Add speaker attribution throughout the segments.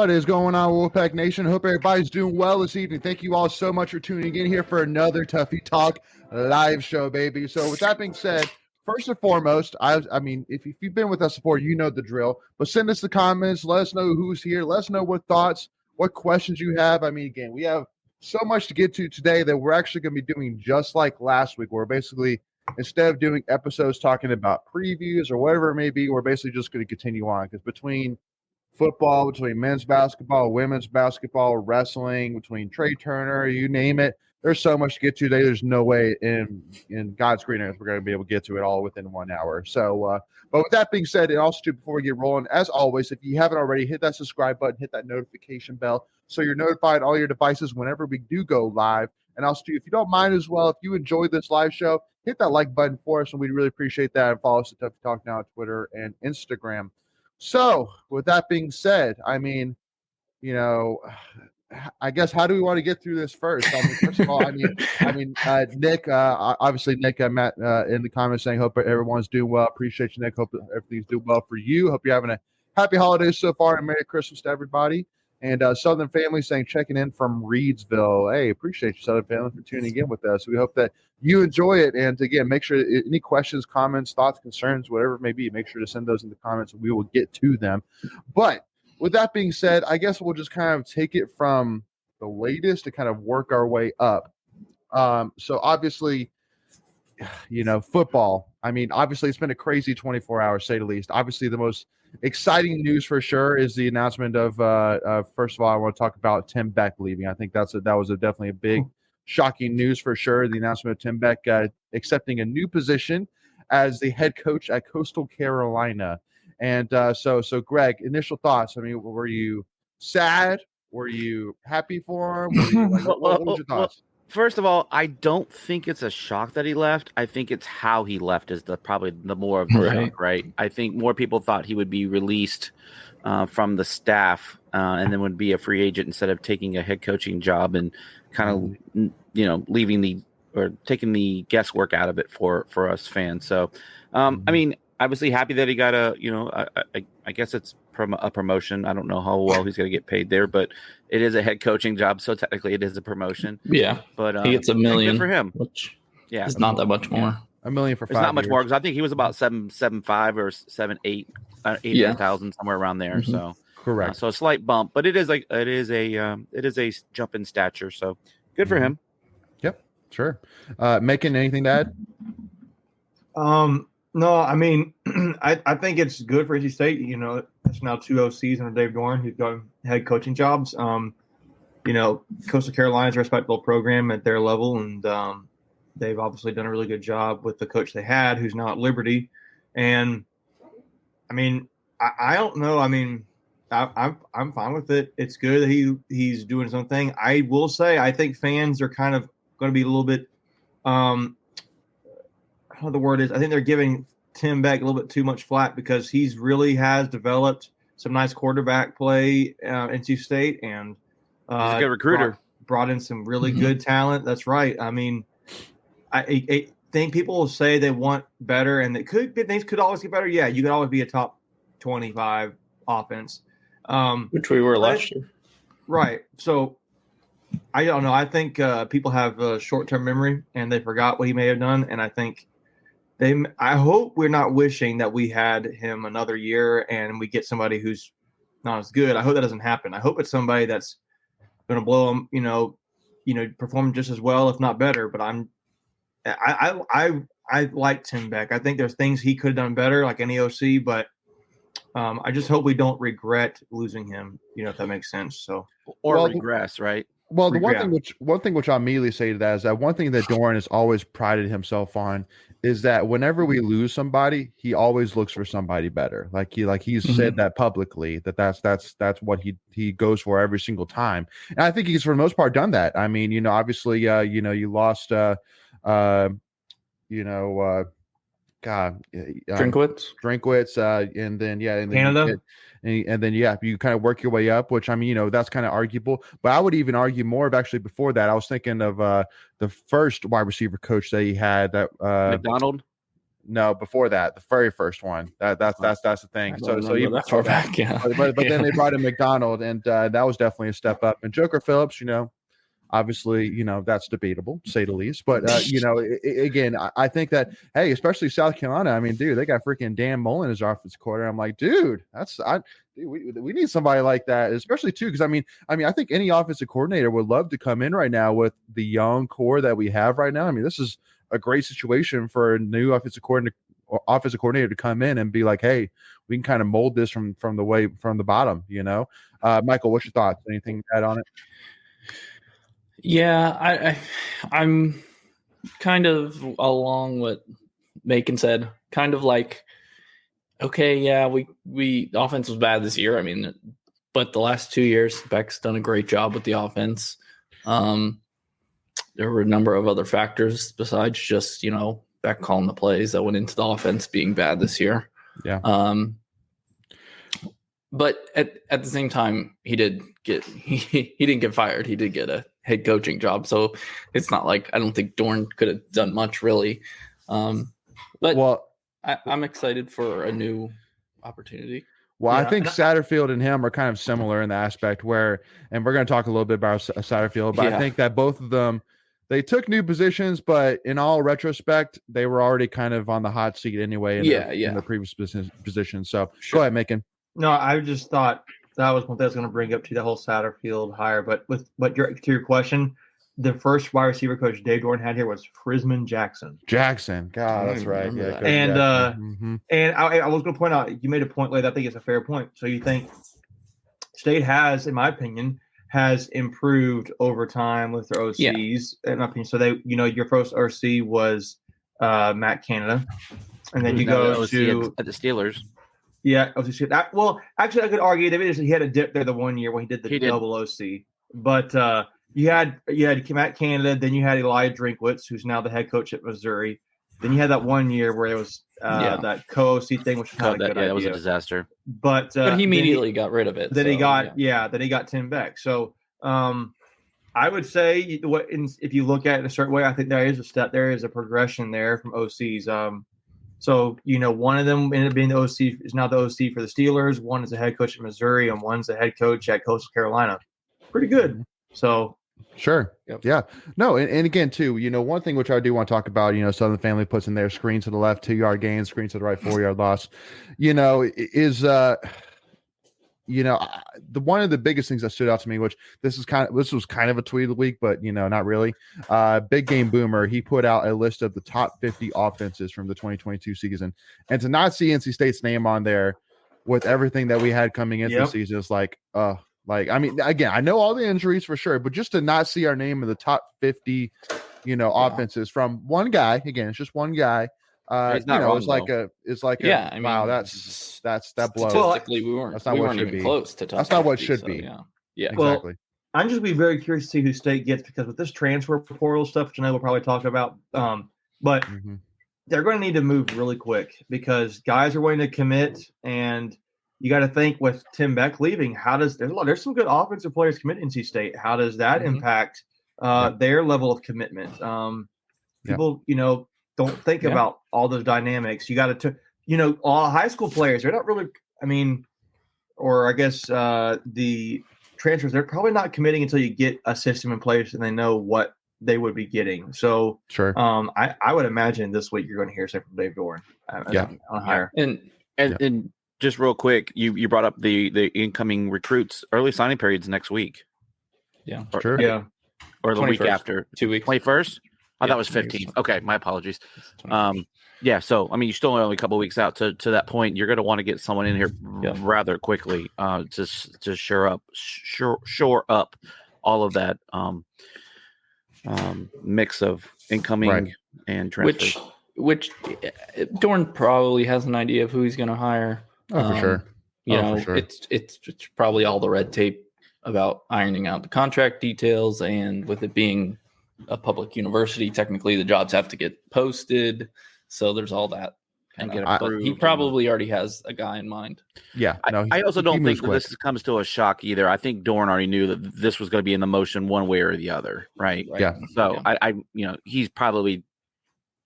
Speaker 1: What is going on, Wolfpack Nation? Hope everybody's doing well this evening. Thank you all so much for tuning in here for another Tuffy Talk live show, baby. So with that being said, first and foremost, I mean, if you've been with us before, you know the drill. But send us the comments. Let us know who's here. Let us know what thoughts, what questions you have. I mean, again, we have so much to get to today that we're actually going to be doing just like last week. We're basically, instead of doing episodes talking about previews or whatever it may be, we're basically just going to continue on because between football, between men's basketball, women's basketball, wrestling, between Trey Turner, you name it. There's so much to get to today. There's no way in God's green earth we're going to be able to get to it all within 1 hour. So, but with that being said, and also too, before we get rolling, as always, if you haven't already, hit that subscribe button, hit that notification bell, so you're notified on all your devices whenever we do go live. And also too, if you don't mind as well, if you enjoyed this live show, hit that like button for us, and we'd really appreciate that. And follow us at Tuffy Talk Now on Twitter and Instagram. So, with that being said, I mean, you know, I guess how do we want to get through this first? I mean, first of all, Nick, obviously, Nick, Matt, in the comments saying, hope everyone's doing well. Appreciate you, Nick. Hope everything's doing well for you. Hope you're having a happy holidays so far, and Merry Christmas to everybody. And Southern Family saying, checking in from Reedsville. Hey, appreciate you, Southern Family, for tuning in with us. We hope that you enjoy it. And again, make sure any questions, comments, thoughts, concerns, whatever it may be, make sure to send those in the comments and we will get to them. But with that being said, I guess we'll just kind of take it from the latest to kind of work our way up. So obviously, you know, football. I mean, obviously, it's been a crazy 24 hours, say the least. Obviously, the most exciting news for sure is the announcement of first of all, I want to talk about Tim Beck leaving. I think that was definitely a big shocking news for sure. The announcement of Tim Beck accepting a new position as the head coach at Coastal Carolina. And so Greg, initial thoughts. I mean, were you sad? Were you happy for him? Were you, what was your thoughts?
Speaker 2: First of all, I don't think it's a shock that he left. I think it's how he left is probably the more of the shock, right? I think more people thought he would be released from the staff and then would be a free agent instead of taking a head coaching job and kind of, leaving taking the guesswork out of it for us fans. So, I mean, obviously happy that he got I guess it's a promotion. I don't know how well he's going to get paid there, but it is a head coaching job, so technically it is a promotion.
Speaker 3: Yeah,
Speaker 2: but
Speaker 3: he gets $1 million
Speaker 2: good for him,
Speaker 3: which is not that much more.
Speaker 1: $1 million for 5
Speaker 2: It's not much
Speaker 1: years.
Speaker 2: more because I think he was about 7.5 or 800,000 somewhere around there.
Speaker 3: Mm-hmm.
Speaker 2: So
Speaker 1: correct.
Speaker 2: So a slight bump, but it is a jump in stature. So good for him.
Speaker 1: Yep, sure. Making anything to add?
Speaker 4: No, I mean, I think it's good for NC State. You know, it's now 2 OCs under Dave Doran, who's got head coaching jobs. Coastal Carolina's a respectable program at their level, and they've obviously done a really good job with the coach they had, who's now at Liberty. And I mean, I don't know. I mean, I'm fine with it. It's good that he's doing his own thing. I will say, I think fans are kind of going to be a little bit. How the word is, I think they're giving Tim Beck a little bit too much flack because he's really has developed some nice quarterback play NC State, and
Speaker 2: he's a good recruiter.
Speaker 4: Brought in some really good talent. That's right. I mean, I think people will say they want better, and things could always get better. Yeah, you could always be a top 25 offense,
Speaker 3: which we were last year.
Speaker 4: Right. So I don't know. I think people have a short-term memory, and they forgot what he may have done, and I think. I hope we're not wishing that we had him another year and we get somebody who's not as good. I hope that doesn't happen. I hope it's somebody that's going to blow him, perform just as well, if not better. But I like Tim Beck. I think there's things he could have done better, like any OC. But I just hope we don't regret losing him. If that makes sense. So
Speaker 2: regress, right?
Speaker 1: Well, the one thing which I'll immediately say to that is that one thing that Doran has always prided himself on is that whenever we lose somebody, he always looks for somebody better. He's said that publicly that's what he goes for every single time. And I think he's for the most part done that. I mean, obviously, you lost, Drinkwitz, and then
Speaker 4: Canada.
Speaker 1: And then you kind of work your way up, which I mean, that's kind of arguable. But I would even argue more of actually before that. I was thinking of the first wide receiver coach that he had, that
Speaker 2: McDonald.
Speaker 1: No, before that, the very first one. That's the thing. So even
Speaker 3: that far back, yeah.
Speaker 1: But then they brought in McDonald, and that was definitely a step up. And Joker Phillips, obviously, that's debatable, to say the least. But again, I think that especially South Carolina. I mean, dude, they got freaking Dan Mullen as offensive coordinator. I'm like, dude, we need somebody like that, especially too, because I mean, I think any offensive coordinator would love to come in right now with the young core that we have right now. I mean, this is a great situation for a new offensive coordinator to come in and be like, hey, we can kind of mold this from the bottom. Michael, what's your thoughts? Anything to add on it?
Speaker 3: Yeah, I'm kind of along what Macon said. Kind of like, okay, yeah, we offense was bad this year. I mean, but the last 2 years, Beck's done a great job with the offense. There were a number of other factors besides just Beck calling the plays that went into the offense being bad this year.
Speaker 1: Yeah.
Speaker 3: But at the same time, he didn't get fired. He did get a head coaching job. So it's not like I don't think Dorn could have done much really. But I'm excited for a new opportunity.
Speaker 1: Well, I think Satterfield and him are kind of similar in the aspect where, and we're going to talk a little bit about Satterfield, but I think that both of them, they took new positions, but in all retrospect, they were already kind of on the hot seat anyway in the previous position. So go ahead, Macon.
Speaker 4: No, I just thought that was one thing I was going to bring up to the whole Satterfield hire. But to your question, the first wide receiver coach Dave Dorn had here was Frisman Jackson.
Speaker 1: God, that's right. Yeah,
Speaker 4: and I was going to point out, you made a point later. I think it's a fair point. So you think State has, in my opinion, has improved over time with their OCs, in my opinion. So they, your first OC was Matt Canada, and then you go to
Speaker 2: at the Steelers.
Speaker 4: Yeah, OC. Well, actually, I could argue that he had a dip there the 1 year when he did the double OC. But you had Matt Canada, then you had Elijah Drinkwitz, who's now the head coach at Missouri. Then you had that 1 year where it was that co-OC thing, which was not a good idea.
Speaker 2: That was a disaster.
Speaker 4: But
Speaker 3: he immediately got rid of it.
Speaker 4: Then he got Tim Beck. So I would say if you look at it in a certain way, I think there is a step, there is a progression there from OCs. So, one of them ended up being the OC, is now the OC for the Steelers. One is the head coach at Missouri, and one's the head coach at Coastal Carolina. Pretty good. So,
Speaker 1: sure. Yep. Yeah. No, and again, too, one thing which I do want to talk about, Southern Family puts in there screen to the left, 2-yard gain, screen to the right, 4-yard loss, is the one of the biggest things that stood out to me, which this was kind of a tweet of the week, but not really. Big Game Boomer, he put out a list of the top 50 offenses from the 2022 season, and to not see NC State's name on there with everything that we had coming into the season is like, I mean, again, I know all the injuries for sure, but just to not see our name in the top 50, offenses from one guy, again, it's just one guy. It's like wow, that blows.
Speaker 3: Statistically, we weren't even close to top.
Speaker 1: That's not what
Speaker 3: 50,
Speaker 1: should be.
Speaker 3: Yeah,
Speaker 1: exactly.
Speaker 4: Well, I'm just be very curious to see who State gets, because with this transfer portal stuff, which I know we'll probably talk about, but they're going to need to move really quick because guys are willing to commit, and you got to think with Tim Beck leaving, there's some good offensive players committing to NC State. How does that impact their level of commitment? People, don't think about all those dynamics. You got to, all high school players, they're not really, or I guess the transfers, they're probably not committing until you get a system in place and they know what they would be getting. So,
Speaker 1: sure.
Speaker 4: I would imagine this week you're going to hear something from Dave Dorn. On hire.
Speaker 2: And just real quick, you brought up the incoming recruits, early signing periods next week.
Speaker 3: Yeah.
Speaker 1: Sure.
Speaker 4: Yeah.
Speaker 2: Or the week after.
Speaker 3: 2 weeks.
Speaker 2: 21st? I thought it was 15. Okay, my apologies. So I mean, you're still only a couple of weeks out. To that point, you're going to want to get someone in here rather quickly to shore up all of that mix of incoming and transfers.
Speaker 3: Which Dorn probably has an idea of who he's going to hire.
Speaker 1: For sure. For sure.
Speaker 3: It's probably all the red tape about ironing out the contract details, and with it being a public university, technically the jobs have to get posted, so there's all that and get approved. He probably already has a guy in mind.
Speaker 2: I also don't think that this comes to a shock either. I think Dorn already knew that this was going to be in the motion one way or the other, right?
Speaker 1: Yeah.
Speaker 2: So I he's probably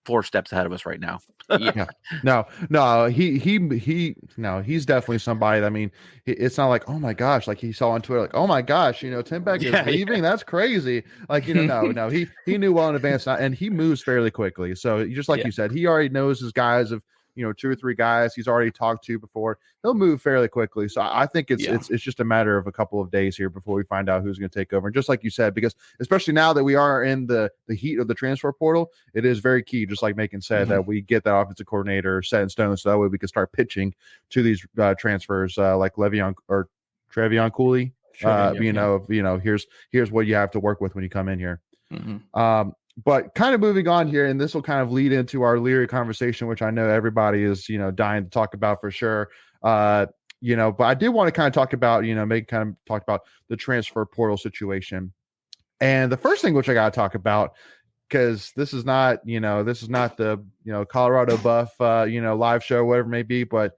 Speaker 2: 4 steps ahead of us right now.
Speaker 3: Yeah.
Speaker 1: No, he's definitely somebody. I mean, it's not like, oh my gosh, like he saw on Twitter, like, oh my gosh, Tim Beck is leaving. That's crazy. Like, no, he knew well in advance, and he moves fairly quickly. So just like you said, he already knows his guys of 2 or 3 guys he's already talked to before. He'll move fairly quickly. So I think it's just a matter of a couple of days here before we find out who's going to take over. And just like you said, because especially now that we are in the heat of the transfer portal, it is very key, just like Macon said, that we get that offensive coordinator set in stone, so that way we can start pitching to these transfers like Le'Veon or Trevion Cooley. Here's what you have to work with when you come in here. But kind of moving on here, and this will kind of lead into our Leary conversation, which I know everybody is, dying to talk about for sure. But I did want to kind of talk about, Megan kind of talked about the transfer portal situation. And the first thing which I got to talk about, because this is not the, Colorado Buff, live show, whatever it may be, but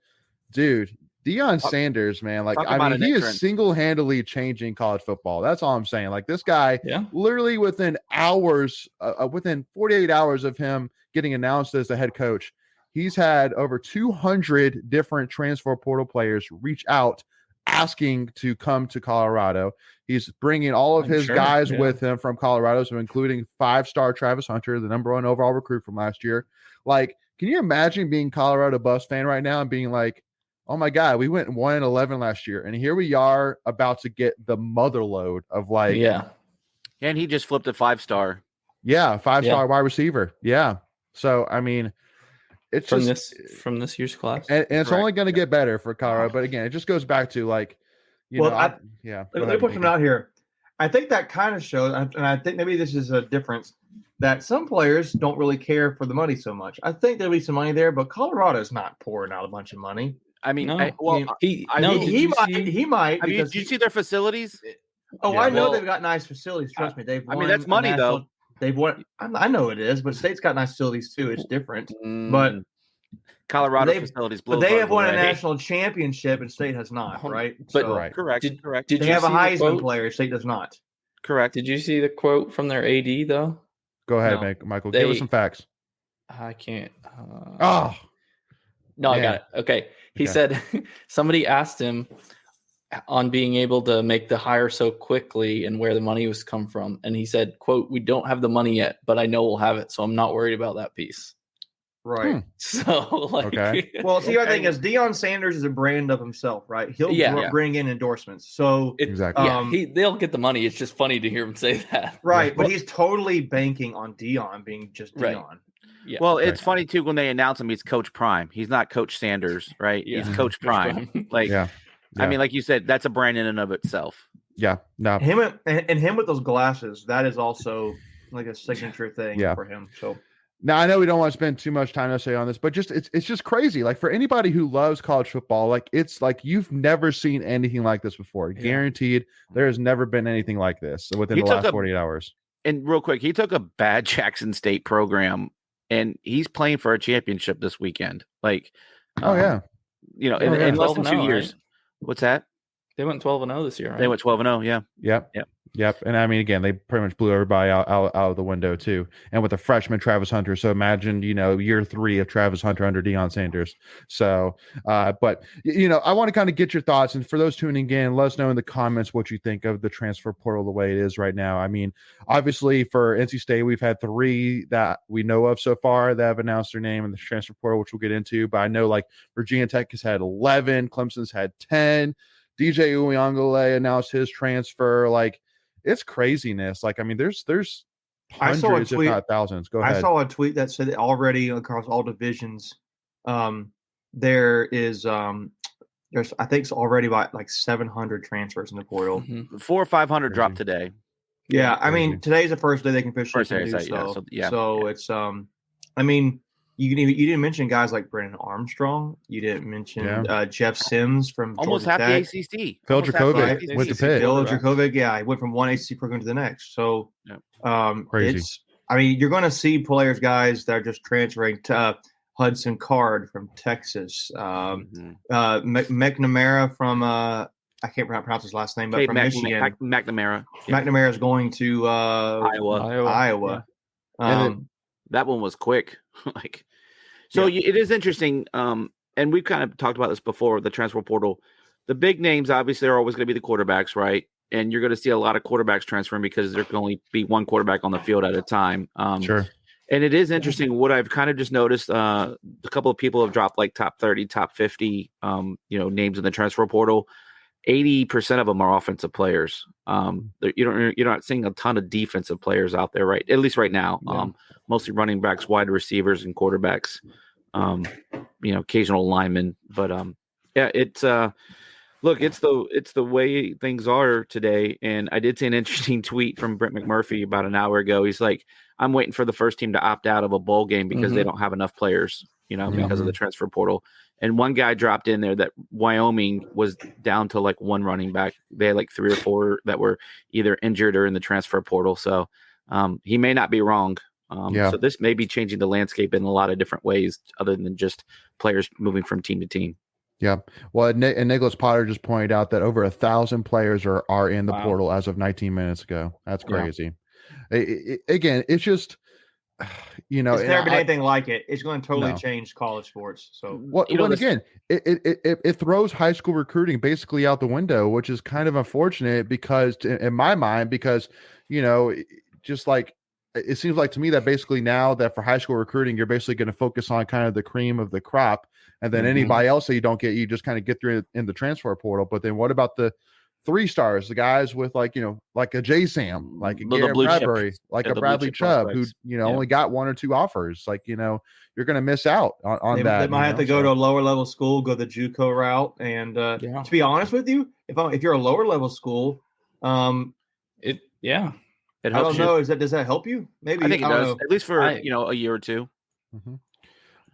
Speaker 1: dude, Deion Sanders, man, like, I mean, he is single-handedly changing college football. That's all I'm saying. Like, this guy, literally within hours, within 48 hours of him getting announced as the head coach, he's had over 200 different transfer portal players reach out asking to come to Colorado. He's bringing all of his guys with him from Colorado, so including 5-star Travis Hunter, the #1 overall recruit from last year. Like, can you imagine being Colorado Buffs fan right now and being like, oh my God, we went 1-11 last year, and here we are about to get the mother load of like,
Speaker 2: and he just flipped a 5-star.
Speaker 1: 5-star wide receiver. Yeah. So I mean, it's
Speaker 3: from this year's class,
Speaker 1: and it's only going to get better for Colorado. But again, it just goes back to like,
Speaker 4: let me put something out here. I think that kind of shows, and I think maybe this is a difference, that some players don't really care for the money so much. I think there'll be some money there, but Colorado's not pouring out a bunch of money.
Speaker 2: I mean,
Speaker 4: he might.
Speaker 2: Did you see their facilities?
Speaker 4: I know they've got nice facilities. Trust me, they've.
Speaker 2: That's money though.
Speaker 4: They've won. I know it is, but State's got nice facilities too. It's different, but
Speaker 2: Colorado facilities.
Speaker 4: But they have won a national championship, and State has not, right?
Speaker 2: Correct.
Speaker 4: Did they have a Heisman player? State does not.
Speaker 2: Correct.
Speaker 3: Did you see the quote from their AD though?
Speaker 1: Go ahead, Michael. Give us some facts.
Speaker 3: I can't.
Speaker 1: I
Speaker 3: got it. Okay. He said somebody asked him on being able to make the hire so quickly and where the money was come from. And he said, quote, "We don't have the money yet, but I know we'll have it. So I'm not worried about that piece."
Speaker 4: Right.
Speaker 3: So
Speaker 4: Well, the other thing is Deion Sanders is a brand of himself, right? He'll bring in endorsements. So
Speaker 1: exactly.
Speaker 3: They'll get the money. It's just funny to hear him say that.
Speaker 4: Right. But he's totally banking on Deion being just Deion.
Speaker 3: Right.
Speaker 2: Yeah. Well, it's funny too when they announce him. He's Coach Prime. He's not Coach Sanders, right?
Speaker 3: Yeah.
Speaker 2: He's Coach Prime. I mean, like you said, that's a brand in and of itself.
Speaker 1: Yeah. No.
Speaker 4: Him with those glasses. That is also like a signature thing for him. So
Speaker 1: now I know we don't want to spend too much time necessarily on this, but it's just crazy. Like for anybody who loves college football, like it's like you've never seen anything like this before. Guaranteed, there has never been anything like this within the last 48 hours.
Speaker 2: And real quick, he took a bad Jackson State program. And he's playing for a championship this weekend. Like,
Speaker 1: in
Speaker 2: less than 2 years. Right? What's that?
Speaker 3: They went 12-0 this year, right?
Speaker 2: They went 12-0, yeah.
Speaker 1: Yep. And I mean, again, they pretty much blew everybody out of the window too. And with a freshman Travis Hunter. So imagine, year 3 of Travis Hunter under Deion Sanders. So, but I want to kind of get your thoughts. And for those tuning in, let us know in the comments what you think of the transfer portal the way it is right now. I mean, obviously for NC State, we've had 3 that we know of so far that have announced their name in the transfer portal, which we'll get into. But I know like Virginia Tech has had 11, Clemson's had 10. DJ Uyangale announced his transfer. Like, it's craziness. Like, I mean, there's hundreds, if not thousands. Go ahead.
Speaker 4: I saw a tweet that said already across all divisions, there is there's I think it's already about like 700 transfers in the portal.
Speaker 2: 400 or 500 dropped today.
Speaker 4: Yeah, I mean today's the first day they can officially do so. So it's I mean you didn't mention guys like Brennan Armstrong. You didn't mention Jeff Sims from
Speaker 2: almost
Speaker 4: Georgia
Speaker 2: half
Speaker 4: Tech.
Speaker 2: the ACC.
Speaker 1: Phil Dracovic went to Pitt.
Speaker 4: Phil Dracovic, he went from one ACC program to the next. So
Speaker 1: crazy.
Speaker 4: I mean, you're going to see guys that are just transferring to Hudson Card from Texas, McNamara from I can't pronounce his last name, but from Michigan.
Speaker 2: McNamara.
Speaker 4: McNamara is going to
Speaker 3: Iowa.
Speaker 1: And
Speaker 2: that one was quick. It is interesting. And we've kind of talked about this before, the transfer portal. The big names obviously are always going to be the quarterbacks, right? And you're going to see a lot of quarterbacks transferring because there can only be one quarterback on the field at a time.
Speaker 1: Sure.
Speaker 2: And it is interesting. What I've kind of just noticed, a couple of people have dropped like top 30, top 50, names in the transfer portal. 80% of them are offensive players. You're not seeing a ton of defensive players out there, right? At least right now.
Speaker 3: Yeah.
Speaker 2: Mostly running backs, wide receivers, and quarterbacks. Occasional linemen, but it's look, it's the way things are today. And I did see an interesting tweet from Brent McMurphy about an hour ago. He's like, I'm waiting for the first team to opt out of a bowl game because they don't have enough players, because of the transfer portal. And one guy dropped in there that Wyoming was down to like one running back. They had like 3 or 4 that were either injured or in the transfer portal. So he may not be wrong. So this may be changing the landscape in a lot of different ways other than just players moving from team to team. Yeah.
Speaker 1: Well, and Nicholas Potter just pointed out that over 1,000 players are in the portal as of 19 minutes ago. That's crazy. Again, it's just,
Speaker 4: it's never been anything like it. It's going to totally change college sports. So,
Speaker 1: again, it throws high school recruiting basically out the window, which is kind of unfortunate because, in my mind, just like it seems like to me that basically now that for high school recruiting, you're basically going to focus on kind of the cream of the crop, and then anybody else that you don't get, you just kind of get through in the transfer portal. But then what about the 3 stars, the guys with like a J Sam, like a Garrett Bradbury, like a Bradley Chubb, who only got 1 or 2 offers? Like you're going to miss out on that.
Speaker 4: They might have to go to a lower level school, go the JUCO route, and to be honest with you, if you're a lower level school,
Speaker 2: it
Speaker 4: I don't know. Does that help you? Maybe
Speaker 2: I think it does, at least for a year or 2.
Speaker 1: Mm-hmm.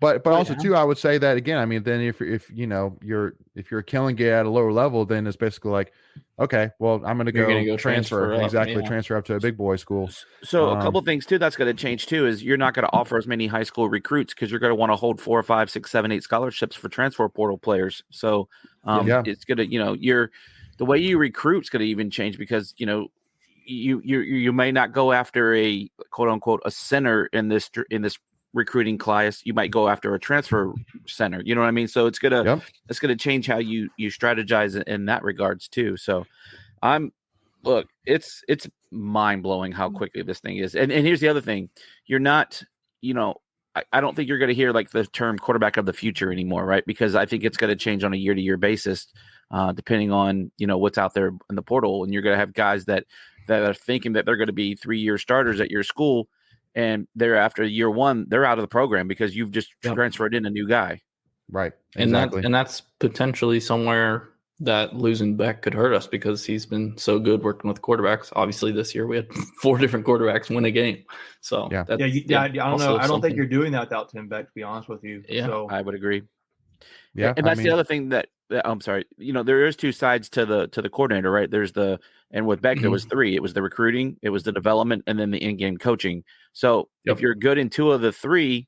Speaker 1: But also too, I would say that again. I mean, then if you're killing it at a lower level, then it's basically like, okay, well, I'm going to go transfer transfer up to a big boy school.
Speaker 2: So a couple things too that's going to change too is you're not going to offer as many high school recruits because you're going to want to hold 4, 5, 6, 7, 8 scholarships for transfer portal players. So it's going to the way you recruit is going to even change because you may not go after a quote unquote a center in this recruiting class. You might go after a transfer center. You know what I mean? So it's gonna change how you strategize in that regards too. So it's mind blowing how quickly this thing is. And here's the other thing: you're not, I don't think you're going to hear like the term quarterback of the future anymore, right? Because I think it's going to change on a year to year basis, depending on what's out there in the portal, and you're going to have guys that are thinking that they're going to be 3-year starters at your school. And they're after year 1, they're out of the program because you've just transferred in a new guy.
Speaker 1: Right.
Speaker 3: Exactly. And that's potentially somewhere that losing Beck could hurt us because he's been so good working with quarterbacks. Obviously this year we had 4 different quarterbacks win a game. So
Speaker 4: I don't know. I don't think you're doing that without Tim Beck, to be honest with you.
Speaker 2: Yeah,
Speaker 4: so
Speaker 2: I would agree.
Speaker 1: Yeah.
Speaker 2: And that's the other thing that I'm sorry, there is 2 sides to the coordinator, right? And with Beck, there was 3. It was the recruiting, it was the development, and then the in-game coaching. So if you're good in 2 of the 3,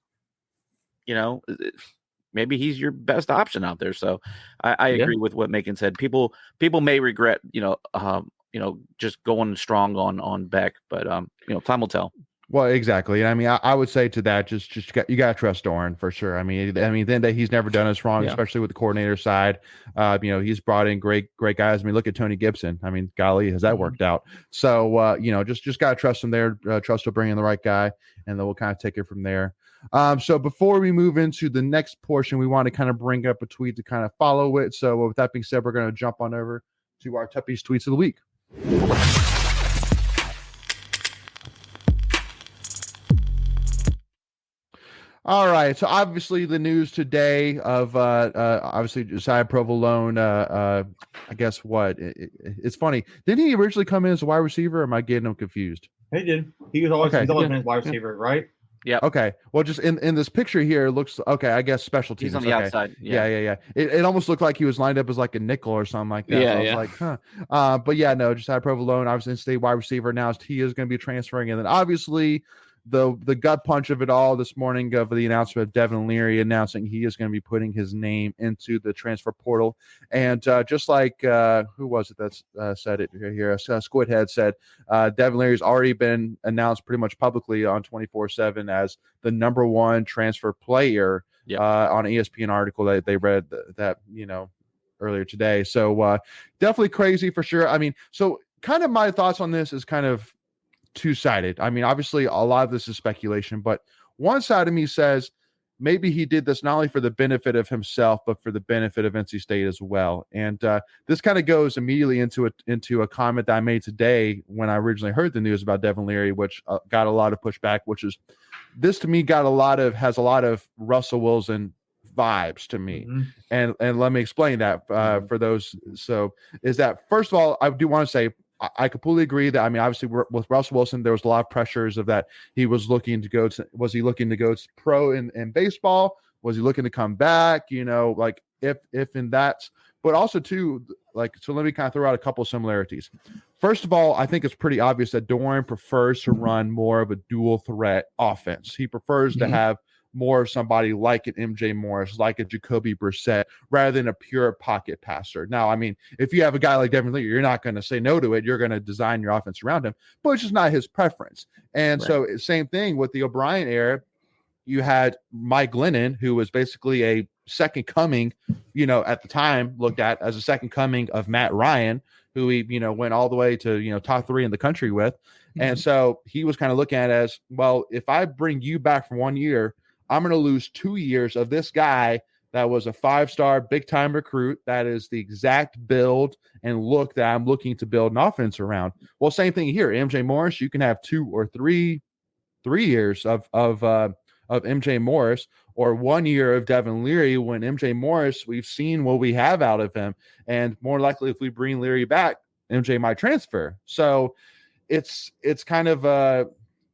Speaker 2: maybe he's your best option out there. So I agree with what Macon said. People may regret, just going strong on Beck, but time will tell.
Speaker 1: Well, exactly. And I mean, I would say to that, you got to trust Doran for sure. I mean, then that he's never done us wrong, especially with the coordinator side. He's brought in great guys. I mean, look at Tony Gibson. I mean, golly, has that worked out? So, just got to trust him there. Trust to bring in the right guy, and then we'll kind of take it from there. So before we move into the next portion, we want to kind of bring up a tweet to kind of follow it. So with that being said, we're going to jump on over to our Tuffy's tweets of the week. All right, so obviously the news today of obviously Josiah Provolone. I guess what it's funny. Didn't he originally come in as a wide receiver? Or am I getting him confused?
Speaker 4: He did. He was always been a wide receiver, right?
Speaker 2: Yeah.
Speaker 1: Okay. Well, just in this picture here, it looks okay. I guess special teams.
Speaker 2: He's on the outside.
Speaker 1: Yeah. It almost looked like he was lined up as like a nickel or something like that.
Speaker 3: Yeah,
Speaker 1: so I was like, huh. But yeah, no. Josiah Provolone, obviously in-state wide receiver. Now he is going to be transferring, and then obviously the gut punch of it all this morning of the announcement of Devin Leary announcing he is going to be putting his name into the transfer portal. And just like who was it that said it here? Squid Head said Devin Leary's already been announced pretty much publicly on 24/7 as the number one transfer player on an ESPN article that they read that earlier today. So definitely crazy for sure. I mean, so kind of my thoughts on this is kind of two-sided. I mean, obviously a lot of this is speculation, but one side of me says maybe he did this not only for the benefit of himself, but for the benefit of NC State as well. And this kind of goes immediately into a comment that I made today when I originally heard the news about Devin Leary, which got a lot of pushback, which is this to me has a lot of Russell Wilson vibes to me. And let me explain that for those. So is that, first of all, I do want to say I completely agree that, I mean, obviously with Russell Wilson, there was a lot of pressures of that. He was looking to go to pro in baseball? Was he looking to come back? Like if in that, but also too, like, so let me kind of throw out a couple of similarities. First of all, I think it's pretty obvious that Doran prefers to run more of a dual threat offense. He prefers to have more of somebody like an MJ Morris, like a Jacoby Brissett, rather than a pure pocket passer. Now, I mean, if you have a guy like Devin Leary, you're not going to say no to it. You're going to design your offense around him, but it's just not his preference. And so same thing with the O'Brien era. You had Mike Glennon, who was basically a second coming, at the time looked at as a second coming of Matt Ryan, who he, went all the way to, top 3 in the country with. And so he was kind of looking at it as, well, if I bring you back for 1 year, I'm going to lose 2 years of this guy that was a 5-star big-time recruit. That is the exact build and look that I'm looking to build an offense around. Well, same thing here. MJ Morris, you can have 2 or 3 years of MJ Morris, or 1 year of Devin Leary, when MJ Morris, we've seen what we have out of him. And more likely, if we bring Leary back, MJ might transfer. So it's kind of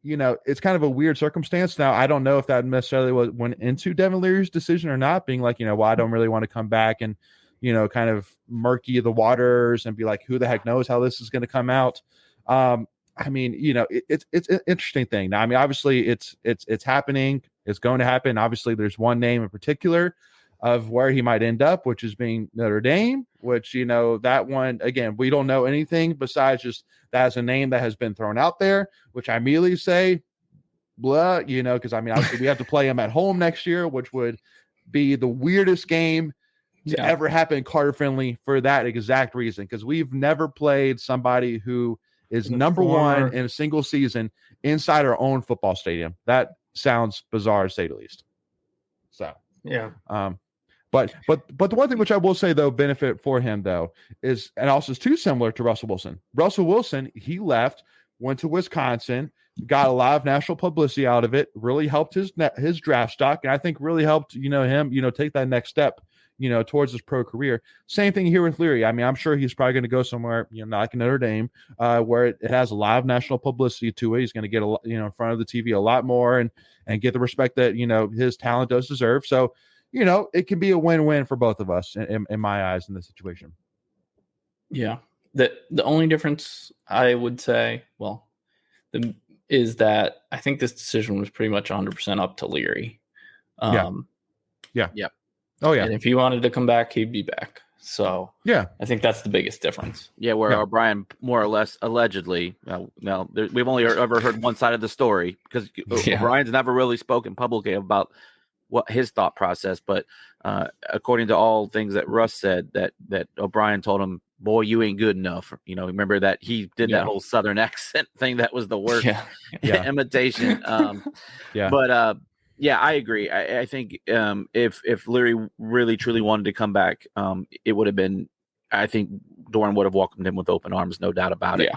Speaker 1: it's kind of a weird circumstance. Now, I don't know if that necessarily went into Devin Leary's decision or not, being like, well, I don't really want to come back and, kind of murky the waters and be like, who the heck knows how this is going to come out. I mean, it's an interesting thing. Now, I mean, obviously it's happening. It's going to happen. Obviously, there's one name in particular of where he might end up, which is being Notre Dame, which, that one, again, we don't know anything besides just that's a name that has been thrown out there, which I immediately say, blah, because I mean, obviously we have to play him at home next year, which would be the weirdest game to ever happen Carter Finley for that exact reason, because we've never played somebody who is number one in a single season inside our own football stadium. That sounds bizarre to say the least. So, yeah. But the one thing which I will say, though, benefit for him, though, is, and also is too similar to Russell Wilson. Russell Wilson, he left, went to Wisconsin, got a lot of national publicity out of it, really helped his draft stock, and I think really helped, him, take that next step, towards his pro career. Same thing here with Leary. I mean, I'm sure he's probably going to go somewhere, like Notre Dame, where it has a lot of national publicity to it. He's going to get in front of the TV a lot more and get the respect that, his talent does deserve. So, it can be a win-win for both of us in my eyes in this situation. Yeah.
Speaker 3: The only difference I would say, is that I think this decision was pretty much 100% up to Leary.
Speaker 1: Yeah. Oh, yeah.
Speaker 3: And if he wanted to come back, he'd be back. So, yeah, I think that's the biggest difference.
Speaker 2: Yeah, where O'Brien more or less allegedly, we've only ever heard one side of the story, because O'Brien's never really spoken publicly about what his thought process. But according to all things that Russ said, that O'Brien told him, boy, you ain't good enough. Remember that he did that whole Southern accent thing. That was the worst imitation. But I agree. I think if Leary really truly wanted to come back, it would have been, I think Doran would have welcomed him with open arms, no doubt about it.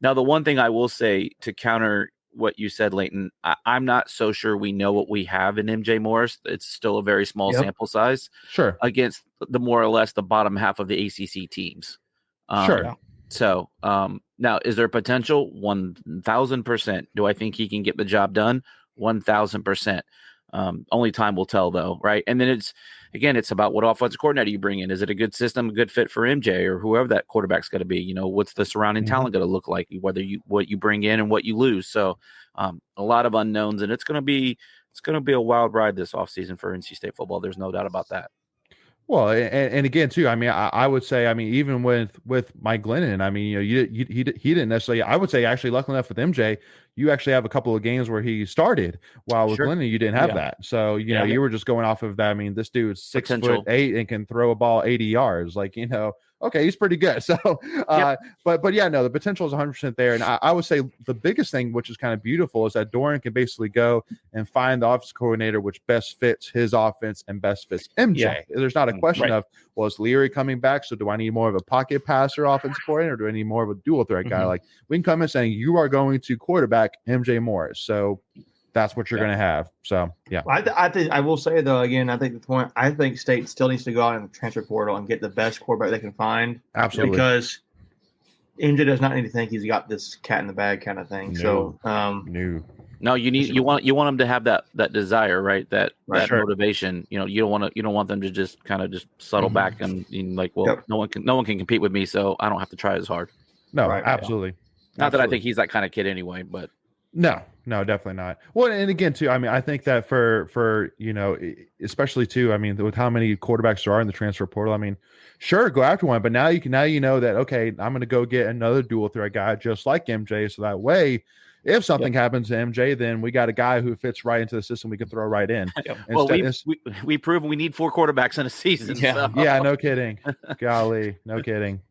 Speaker 2: Now, the one thing I will say to counter what you said, Leighton, I'm not so sure we know what we have in MJ Morris. It's still a very small sample size.
Speaker 1: Sure.
Speaker 2: Against the more or less the bottom half of the ACC teams. So now, is there potential? 1,000%. Do I think he can get the job done? 1,000%. Only time will tell, though, right? And then it's about what offensive coordinator you bring in. Is it a good system, a good fit for MJ or whoever that quarterback's going to be? What's the surrounding talent going to look like? What you bring in and what you lose. So a lot of unknowns, and it's going to be a wild ride this offseason for NC State football. There's no doubt about that.
Speaker 1: Well, and again too, I mean, I would say, I mean, even with Mike Glennon, I mean, he didn't necessarily. I would say actually, luckily enough with MJ, you actually have a couple of games where he started. While with Glennon, you didn't have that. So you were just going off of that. I mean, this dude's 6'8" and can throw a ball 80 yards. Like okay, he's pretty good. So, but yeah, no, the potential is 100% there. And I would say the biggest thing, which is kind of beautiful, is that Doran can basically go and find the offense coordinator which best fits his offense and best fits MJ. Yeah. There's not a question of, well, is Leary coming back? So do I need more of a pocket passer offensive coordinator, or do I need more of a dual threat guy? Like, we can come in saying you are going to quarterback MJ Morris. So that's what you're going to have. So, yeah.
Speaker 4: I think I will say, though, again, I think State still needs to go out in the transfer portal and get the best quarterback they can find.
Speaker 1: Absolutely.
Speaker 4: Because MJ does not need to think he's got this cat in the bag kind of thing.
Speaker 1: No.
Speaker 4: So,
Speaker 2: No, you want him to have that desire, right? That motivation. You don't want them to just kind of just settle back and like, well, no one can compete with me, so I don't have to try as hard.
Speaker 1: No, absolutely.
Speaker 2: Not that I think he's that kind of kid anyway, but
Speaker 1: no, definitely not. Well, and again, too, I mean, I think that for especially too, I mean, with how many quarterbacks there are in the transfer portal, I mean, sure, go after one, but now you know that, okay, I'm going to go get another dual threat guy just like MJ, so that way, if something happens to MJ, then we got a guy who fits right into the system we can throw right in.
Speaker 2: Well, we proven we need 4 quarterbacks in a season.
Speaker 1: Yeah,
Speaker 2: so.
Speaker 1: Yeah, no kidding. Golly, no kidding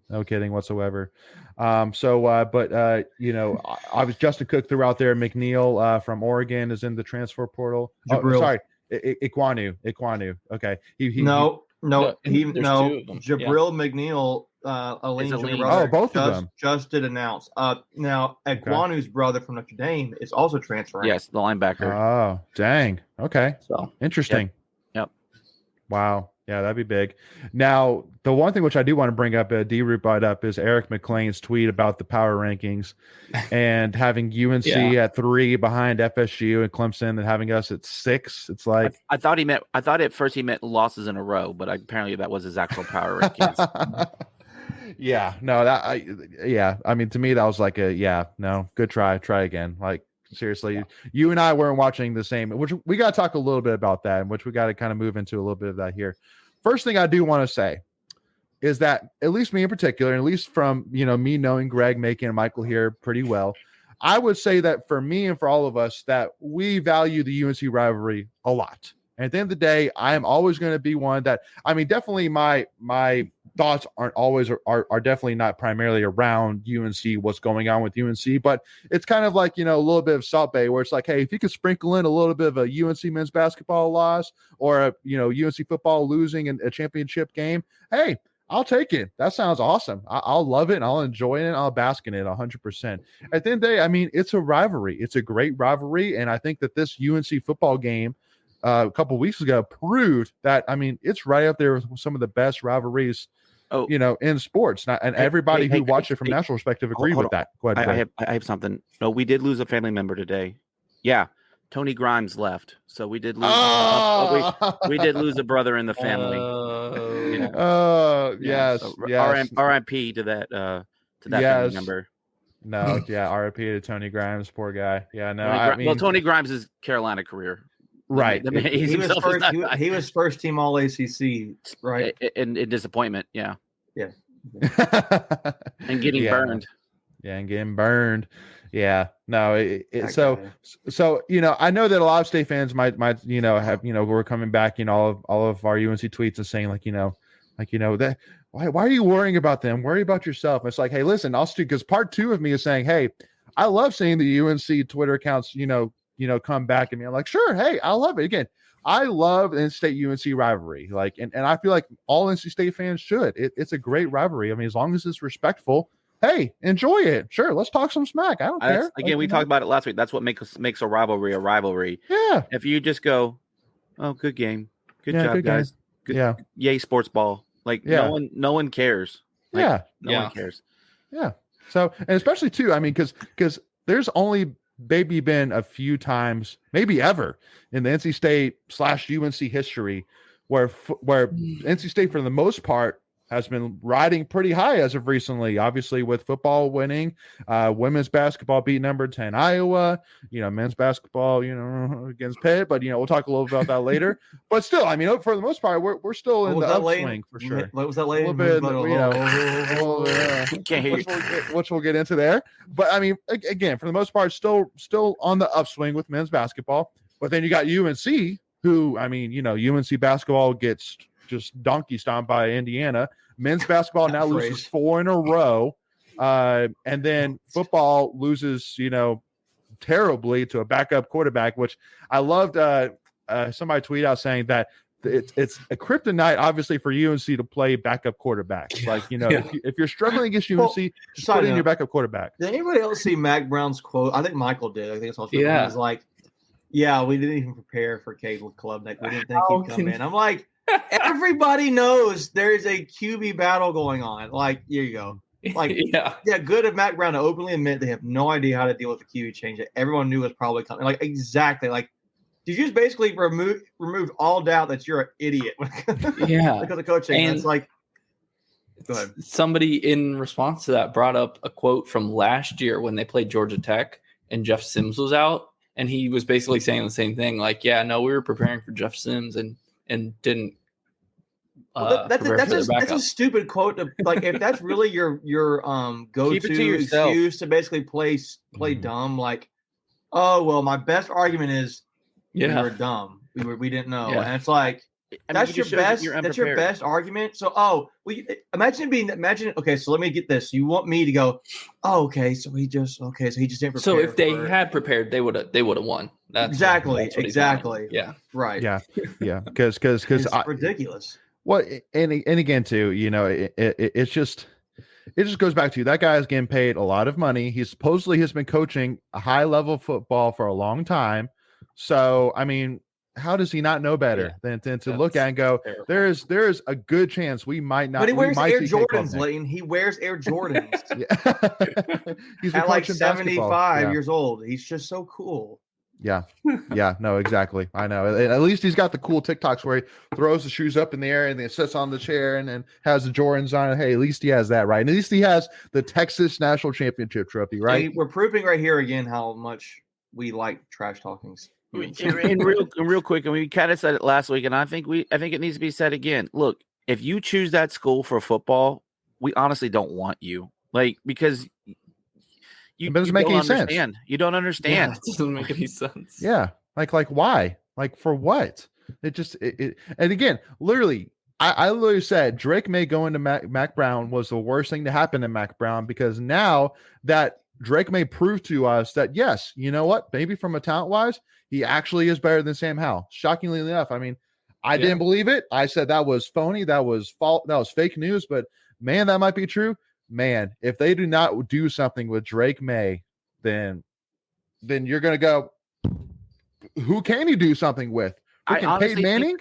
Speaker 1: whatsoever. I was Justin Cook threw out there. McNeil from Oregon is in the transfer portal.
Speaker 4: Jabril.
Speaker 1: Sorry, Iquanu. Okay,
Speaker 4: Jabril McNeil.
Speaker 1: Both of them
Speaker 4: just did announce. Now Iquanu's brother from Notre Dame is also transferring.
Speaker 2: Yes, the linebacker.
Speaker 1: Oh, dang. Okay,
Speaker 2: so
Speaker 1: interesting.
Speaker 2: Yep.
Speaker 1: Wow. Yeah, that'd be big. Now, the one thing which I do want to bring up, D-Root brought up, is Eric McLean's tweet about the power rankings and having UNC at 3 behind FSU and Clemson, and having us at 6. It's like
Speaker 2: I thought at first he meant losses in a row, but apparently that was his actual power rankings.
Speaker 1: I mean, to me, that was like good try again. Like, seriously, you and I weren't watching the same, which we got to talk a little bit about that, and which we got to kind of move into a little bit of that here. First thing I do want to say is that, at least me in particular, and at least from me knowing Greg, Macon, and Michael here pretty well, I would say that for me and for all of us, that we value the UNC rivalry a lot. And at the end of the day, I am always going to be one that, I mean, definitely my thoughts are definitely not primarily around UNC, what's going on with UNC, but it's kind of like, a little bit of Salt Bay, where it's like, hey, if you could sprinkle in a little bit of a UNC men's basketball loss or UNC football losing in a championship game, hey, I'll take it. That sounds awesome. I'll love it and I'll enjoy it and I'll bask in it 100%. At the end of the day, I mean, it's a rivalry. It's a great rivalry. And I think that this UNC football game a couple of weeks ago proved that, I mean, it's right up there with some of the best rivalries, in sports. And everybody who watched it from a national perspective agreed with that. Go ahead.
Speaker 2: I have something. No, we did lose a family member today. Yeah. Tony Grimes left. So we did lose. We did lose a brother in the family.
Speaker 1: Yes.
Speaker 2: So R.I.P. to that family member.
Speaker 1: No, R.I.P. to Tony Grimes, poor guy. Yeah, no.
Speaker 2: Tony Grimes' Carolina career.
Speaker 1: Right.
Speaker 4: He was first team All ACC, right?
Speaker 2: In disappointment, yeah.
Speaker 4: Yeah.
Speaker 2: And getting burned.
Speaker 1: Yeah, and getting burned. Yeah. No, so I know that a lot of State fans might have we're coming back, all of our UNC tweets and saying that why are you worrying about them? Worry about yourself. And it's like, hey, listen, I'll stick, because part 2 of me is saying, hey, I love seeing the UNC Twitter accounts, come back at me. I'm like, sure, hey, I love it. Again, I love the State UNC rivalry. Like, and I feel like all NC State fans should. It's a great rivalry. I mean, as long as it's respectful, hey, enjoy it. Sure, let's talk some smack. I don't care.
Speaker 2: Again, we talked about it last week. That's what makes a rivalry a rivalry.
Speaker 1: Yeah.
Speaker 2: If you just go, oh, good game, good job, guys.
Speaker 1: Game. Good,
Speaker 2: yay, sports ball. Like no one cares. Like, no one cares.
Speaker 1: Yeah. So, and especially too, I mean, because there's only maybe been a few times, maybe ever, in the NC State / UNC history where NC State, for the most part, has been riding pretty high as of recently, obviously with football winning, women's basketball beat number 10 Iowa, men's basketball, against Pitt, but we'll talk a little about that later. But still, I mean, for the most part, we're still in the upswing for sure.
Speaker 4: What was that lane?
Speaker 1: A little bit, which we'll get into there. But I mean, again, for the most part, still on the upswing with men's basketball. But then you got UNC, who, I mean, UNC basketball gets just donkey stomped by Indiana. Men's basketball now loses 4 in a row. And then football loses, terribly to a backup quarterback, which I loved. Somebody tweeted out saying that it's a kryptonite, obviously, for UNC to play backup quarterbacks. Like, if you're struggling against UNC, just put in your backup quarterback.
Speaker 4: Did anybody else see Mac Brown's quote? I think Michael did. I think it's also He was like, yeah, we didn't even prepare for Caleb Klubnik. We didn't think he'd come in. I'm like, everybody knows there's a QB battle going on. Like, here you go. Like, good of Mac Brown to openly admit they have no idea how to deal with the QB change that everyone knew was probably coming. Like, exactly. Like, did you just basically remove all doubt that you're an idiot? Because of coaching. And it's like, go ahead.
Speaker 3: Somebody in response to that brought up a quote from last year when they played Georgia Tech and Jeff Sims was out. And he was basically saying the same thing. Like, we were preparing for Jeff Sims and didn't.
Speaker 4: That's a stupid quote. If that's really your go-to excuse to basically play dumb, like, oh well, my best argument is we were dumb. We didn't know, and it's like that's your best. That's your best argument. So imagine. Okay, so let me get this. You want me to go? Oh, okay. So he just didn't prepare.
Speaker 3: So if they had prepared, they would have won. That's
Speaker 4: exactly.
Speaker 3: Yeah.
Speaker 4: Right.
Speaker 1: Yeah. Because
Speaker 4: it's ridiculous.
Speaker 1: Well, and again too, it just goes back to that guy is getting paid a lot of money. He supposedly has been coaching a high level football for a long time. So I mean, how does he not know better than to look at and go, there's a good chance we might not.
Speaker 4: But he wears Air Jordans, Layton. He wears Air Jordans. He's at like 75 years old. He's just so cool.
Speaker 1: Yeah. No, exactly. I know. At least he's got the cool TikToks where he throws the shoes up in the air and then sits on the chair and then has the Jordans on. Hey, at least he has that, right? And at least he has the Texas National Championship trophy, right?
Speaker 4: We're proving right here again how much we like trash talkings.
Speaker 2: And real quick, and we kind of said it last week, and I think it needs to be said again. Look, if you choose that school for football, we honestly don't want you, because it doesn't make any sense. You don't understand.
Speaker 3: It doesn't make any sense.
Speaker 1: Yeah, like why? Like for what? It just and again, literally, I literally said Drake May going to Mac Brown was the worst thing to happen to Mac Brown, because now that Drake May prove to us that yes, you know what? Maybe from a talent wise, he actually is better than Sam Howell. Shockingly enough, I mean, I didn't believe it. I said that was phony. That was false. That was fake news. But man, that might be true. Man, if they do not do something with Drake May, then you're gonna go. Who can you do something with? Peyton Manning?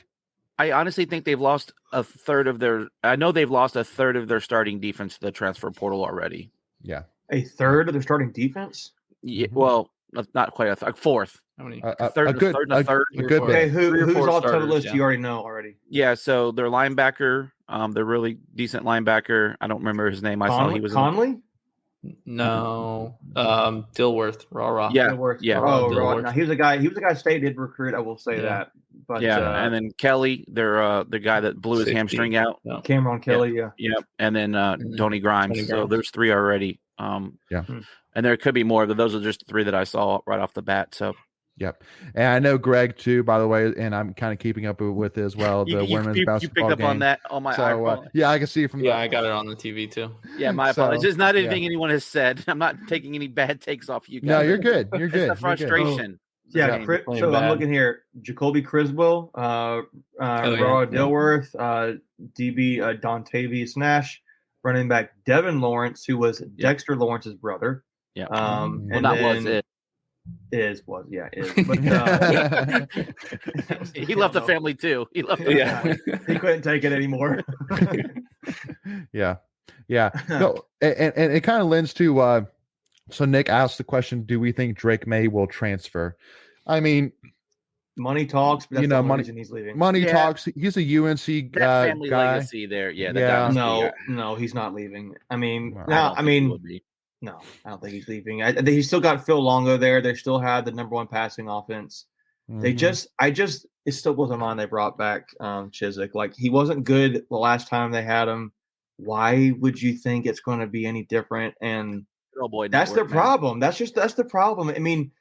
Speaker 2: I honestly think they've lost a third of their. I know they've lost a third of their starting defense to the transfer portal already.
Speaker 1: Yeah.
Speaker 4: A third of their starting defense?
Speaker 2: Yeah, well, not quite a third. Fourth.
Speaker 3: How many?
Speaker 2: A third. A good bit.
Speaker 4: Okay, who's all to the list? You already know already.
Speaker 2: Yeah, so their linebacker, they're really decent linebacker. I don't remember his name. I saw he was
Speaker 4: Conley.
Speaker 3: No, Dilworth. Rah.
Speaker 2: Yeah,
Speaker 4: Dilworth.
Speaker 2: Yeah.
Speaker 4: Oh, Dilworth. Now, he was a guy State did recruit. I will say that. But
Speaker 2: and then Kelly, the guy that blew his hamstring out.
Speaker 3: No.
Speaker 4: Cameron Kelly.
Speaker 2: Yeah. And then Tony Grimes. So there's 3 already. And there could be more, but those are just 3 that I saw right off the bat. So.
Speaker 1: Yep. And I know Greg too, by the way, and I'm kind of keeping up with it as well. The women's basketball
Speaker 2: you picked up
Speaker 1: game.
Speaker 2: On that on my iPhone.
Speaker 1: I can see it from
Speaker 3: I got it on the TV too.
Speaker 2: Yeah, my apologies. It's not anything anyone has said. I'm not taking any bad takes off you guys.
Speaker 1: No, you're good. You're good.
Speaker 2: It's the frustration.
Speaker 4: Yeah, so I'm looking here. Jacoby Criswell, Raw Dilworth, DB Dontavius Nash, running back Devin Lawrence, who was Dexter Lawrence's brother.
Speaker 2: Yeah.
Speaker 4: And
Speaker 2: that was it.
Speaker 4: Is. But,
Speaker 2: he left the family too. He left.
Speaker 4: He couldn't take it anymore.
Speaker 1: Yeah. No, and it kind of lends to So Nick asked the question, do we think Drake May will transfer? I mean,
Speaker 4: money talks, but that's the only reason he's leaving.
Speaker 1: Money talks. He's a UNC
Speaker 2: that family
Speaker 1: guy.
Speaker 2: legacy there. Yeah.
Speaker 4: No, he's not leaving. I mean, no, I don't think he's leaving. I think he's still got Phil Longo there. They still had the number one passing offense. Mm-hmm. It still blows my mind they brought back Chiswick. Like, he wasn't good the last time they had him. Why would you think it's going to be any different? And that's the problem. That's the problem. I mean,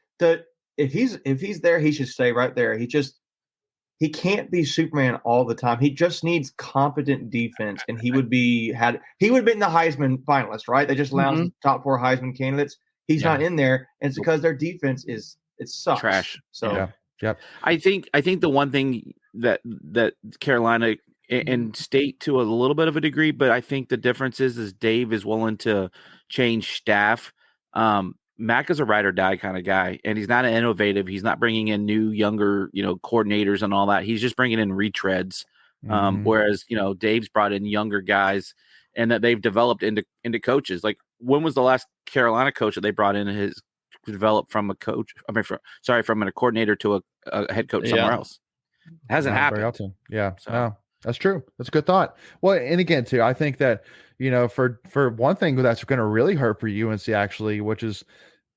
Speaker 4: if he's there, he should stay right there. He can't be Superman all the time. He just needs competent defense, and he would have been the Heisman finalist, right? They just announced top 4 Heisman candidates. He's not in there, and it's because their defense sucks.
Speaker 2: Trash.
Speaker 4: So
Speaker 2: I think the one thing that Carolina and State to a little bit of a degree, but I think the difference is Dave is willing to change staff. Mac is a ride or die kind of guy, and he's not innovative. He's not bringing in new, younger, coordinators and all that. He's just bringing in retreads. Whereas, Dave's brought in younger guys, and that they've developed into coaches. Like, when was the last Carolina coach that they brought in developed from a coach? From a coordinator to a head coach somewhere else? It hasn't happened.
Speaker 1: Yeah, so. No, that's true. That's a good thought. Well, and again, too, I think that for one thing that's going to really hurt for UNC, actually, which is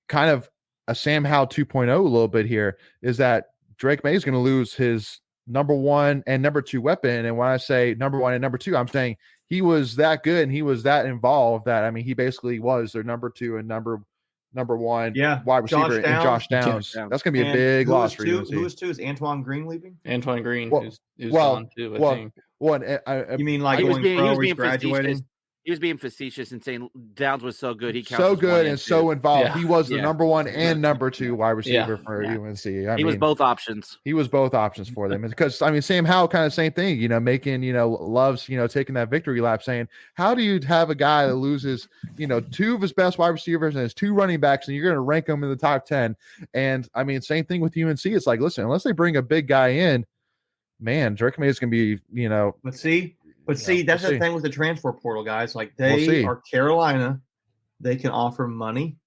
Speaker 1: kind of a Sam Howell 2.0 a little bit here, is that Drake May is going to lose his number 1 and number 2 weapon. And when I say number 1 and number 2, I'm saying he was that good and he was that involved that, I mean, he basically was their number 2 and number 1 wide receiver in Josh Downs. That's going to be a big loss for UNC.
Speaker 4: Who was 2? Is Antoine Green leaving?
Speaker 3: Antoine Green, who's gone too, I think.
Speaker 4: You mean like going pro, he's graduating?
Speaker 2: He was being facetious and saying Downs was so good. He counts
Speaker 1: so good and so involved.
Speaker 3: Yeah.
Speaker 1: He was the number 1 and number 2 wide receiver for UNC.
Speaker 2: He was both options.
Speaker 1: He was both options for them. Because, I mean, Sam Howell kind of same thing, making, loves, taking that victory lap, saying, how do you have a guy that loses, 2 of his best wide receivers and his 2 running backs, and you're going to rank them in the top 10? And, I mean, same thing with UNC. It's like, listen, unless they bring a big guy in, man, Drake May is going to be,
Speaker 4: But see, that's the thing with the transfer portal, guys. Like, they are Carolina. They can offer money.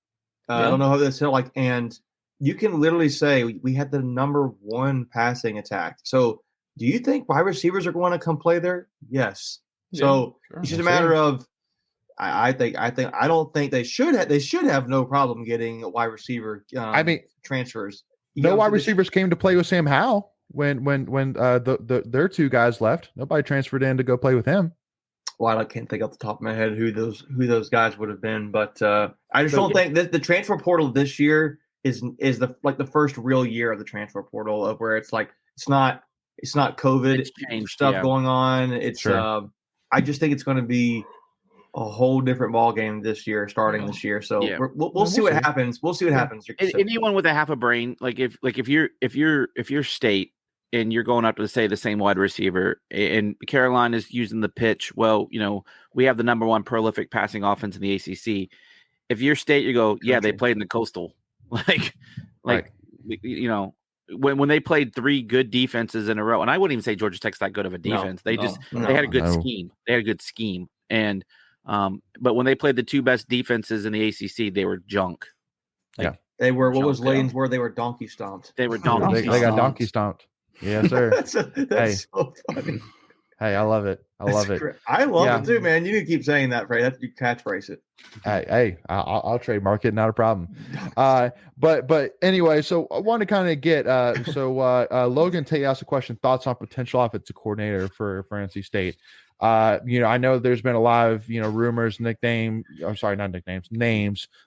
Speaker 4: I don't know how this is like, and you can literally say we had the number 1 passing attack. So, do you think wide receivers are going to come play there? Yes. So it's just a matter of. I don't think they should have. They should have no problem getting a wide receiver. Transfers.
Speaker 1: No wide receivers came to play with Sam Howell. When their 2 guys left, nobody transferred in to go play with him.
Speaker 4: Well, I can't think off the top of my head who those guys would have been, but I just don't think that the transfer portal this year is the first real year of the transfer portal, of where it's like it's not COVID stuff going on. It's I just think it's going to be a whole different ball game this year, starting this year. So we'll see what happens. We'll see what happens.
Speaker 2: Anyone with a half a brain, if you're State and you're going up to say the same wide receiver, and Carolina's using the pitch, well, we have the number 1 prolific passing offense in the ACC. If you're State, you go, they played in the Coastal, when they played 3 good defenses in a row, and I wouldn't even say Georgia Tech's that good of a defense. They had a good scheme. They had a good scheme, and but when they played the 2 best defenses in the ACC, they were junk.
Speaker 4: They were. What was Layton's word? They were donkey stomped.
Speaker 1: They got donkey stomped. Yes, sir.
Speaker 4: that's so funny.
Speaker 1: Hey, I love it. I love it.
Speaker 4: I love it too, man. You need to keep saying that phrase. You catchphrase it.
Speaker 1: Hey, I'll trademark it. Not a problem. But anyway, so I want to kind of get Logan Tate asked a question: thoughts on potential offensive coordinator for NC State. I know there's been a lot of, rumors, names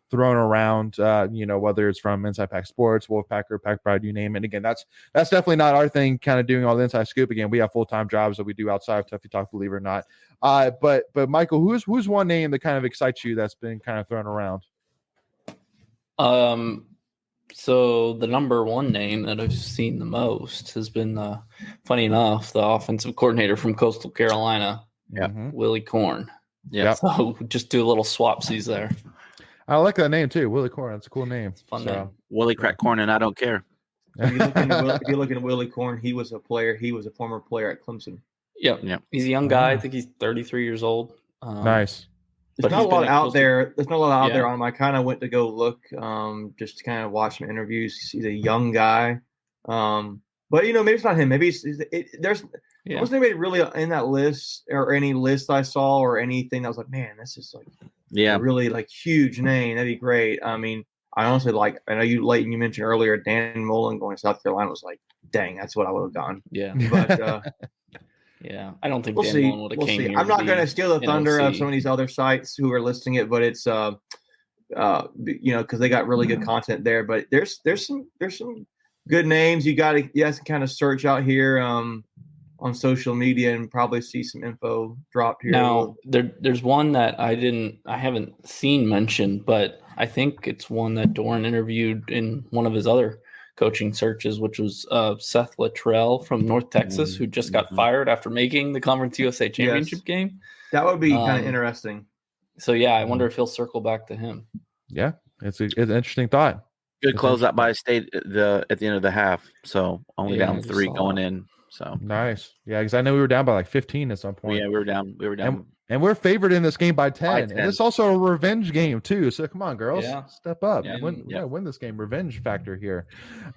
Speaker 1: thrown around, whether it's from Inside Pack Sports, Wolfpacker, Pack Pride, you name it. And again, that's definitely not our thing, kind of doing all the inside scoop. Again, we have full-time jobs that we do outside of Tuffy Talk, believe it or not. But Michael, who's one name that kind of excites you that's been kind of thrown around?
Speaker 3: So the number 1 name that I've seen the most has been, funny enough, the offensive coordinator from Coastal Carolina, Willie Korn.
Speaker 1: Yeah.
Speaker 3: So just do a little swapsies there.
Speaker 1: I like that name too, Willie Korn. That's a cool name.
Speaker 3: It's a fun name.
Speaker 2: Willie Crack Corn, and I don't care.
Speaker 4: If you look at Willie Korn, he was a player. He was a former player at Clemson.
Speaker 3: Yeah. He's a young guy. I think he's 33 years old.
Speaker 1: Nice.
Speaker 4: There's not a lot out there. There's not a lot out there
Speaker 3: Yeah.
Speaker 4: on him. I kind of went to go look, just to kind of watch some interviews. He's a young guy, but maybe it's not him. Maybe there's wasn't anybody really in that list or any list I saw or anything that was like, man, this is like a really like huge name. That'd be great. I mean, I honestly I know you, Leighton, you mentioned earlier Dan Mullen going to South Carolina was like, dang, that's what I would have gone.
Speaker 3: Yeah.
Speaker 4: But
Speaker 3: yeah, I don't think
Speaker 4: we'll
Speaker 3: Dan
Speaker 4: see.
Speaker 3: Mullen would have came here.
Speaker 4: I'm not going to steal the thunder
Speaker 3: OC.
Speaker 4: of some of these other sites who are listing it, but it's because they got really good content there. But there's some good names you guys can kind of search out here on social media and probably see some info dropped here.
Speaker 3: Now there's one that I haven't seen mentioned, but I think it's one that Doran interviewed in one of his other coaching searches, which was Seth Luttrell from North Texas, who just got fired after making the Conference USA Championship game.
Speaker 4: That would be kind of interesting.
Speaker 3: So yeah, I wonder if he'll circle back to him.
Speaker 1: Yeah, it's an interesting thought.
Speaker 2: Good closeout by State at the end of the half. So only down 3 going in. So
Speaker 1: nice. Yeah, because I know we were down by like 15 at some point.
Speaker 2: Yeah, we were down.
Speaker 1: And we're favored in this game by 10. And it's also a revenge game too. So come on, girls, step up. Win this game. Revenge factor here.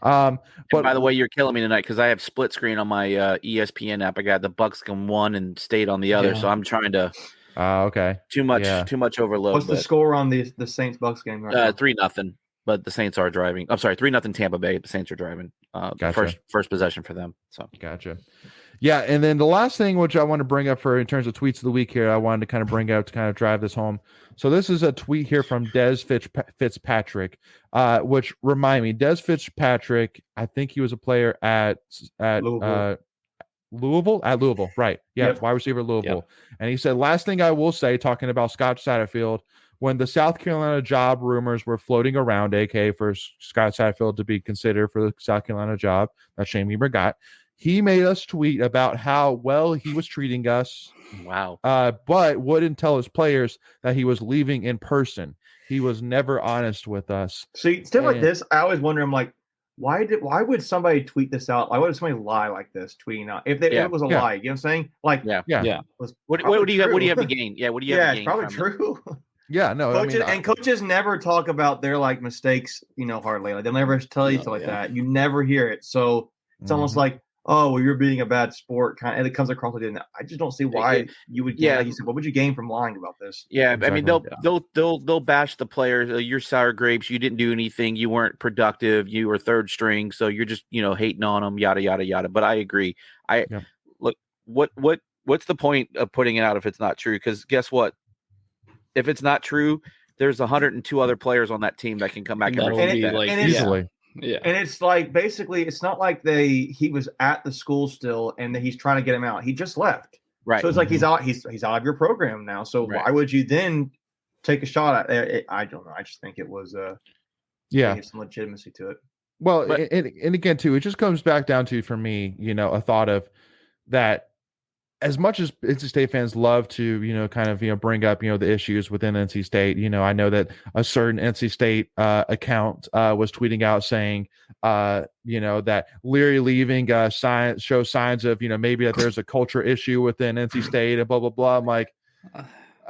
Speaker 1: But
Speaker 2: by the way, you're killing me tonight because I have split screen on my ESPN app. I got the Bucks on one and State on the other. So I'm trying to.
Speaker 1: Okay.
Speaker 2: Too much overload.
Speaker 4: What's the score on the Saints Bucks game right now?
Speaker 2: 3-0. But the Saints are driving. I'm sorry, 3-0 Tampa Bay. The Saints are driving.
Speaker 1: Gotcha.
Speaker 2: First possession for them. So
Speaker 1: gotcha. Yeah, and then the last thing which I want to bring up for in terms of tweets of the week here, I wanted to kind of bring out to kind of drive this home. So this is a tweet here from Des Fitzpatrick, which remind me, Des Fitzpatrick, I think he was a player at Louisville, right? Yeah, wide receiver Louisville. Yep. And he said, last thing I will say, talking about Scott Satterfield, when the South Carolina job rumors were floating around, aka for Scott Satterfield to be considered for the South Carolina job, that Shane Weaver got, he made us tweet about how well he was treating us.
Speaker 2: Wow.
Speaker 1: But wouldn't tell his players that he was leaving in person. He was never honest with us.
Speaker 4: See, stuff like this, I always wonder, I'm like, why would somebody tweet this out? Why would somebody lie like this, tweeting out? If it was a lie, you know what I'm saying? Like,
Speaker 2: What do you have to gain? Yeah, what do you have to gain?
Speaker 4: Yeah, it's probably true.
Speaker 1: Yeah, no.
Speaker 4: Coaches never talk about their like mistakes, hardly. Like they'll never tell you stuff like that. You never hear it. So it's almost like, oh, well, you're being a bad sport, kind of, and it comes across like that. I just don't see why you would. Like you said, what would you gain from lying about this?
Speaker 2: Yeah, exactly. I mean, they'll bash the players. You're sour grapes. You didn't do anything. You weren't productive. You were third string. So you're just hating on them. Yada yada yada. But I agree. Look, what's the point of putting it out if it's not true? Because guess what? If it's not true, there's 102 other players on that team that can come back and refute that.
Speaker 3: Like,
Speaker 1: easily.
Speaker 3: Yeah.
Speaker 4: And it's like basically it's not like he was at the school still and he's trying to get him out. He just left.
Speaker 2: Right.
Speaker 4: So it's like he's out of your program now. So why would you then take a shot at it? I don't know. I just think it was some legitimacy to it.
Speaker 1: Well, and again too, it just comes back down to, for me, a thought of that. As much as NC State fans love to, kind of, bring up, the issues within NC State, I know that a certain NC State account was tweeting out saying, that Leary leaving shows signs of, maybe that there's a culture issue within NC State and blah, blah, blah. I'm like,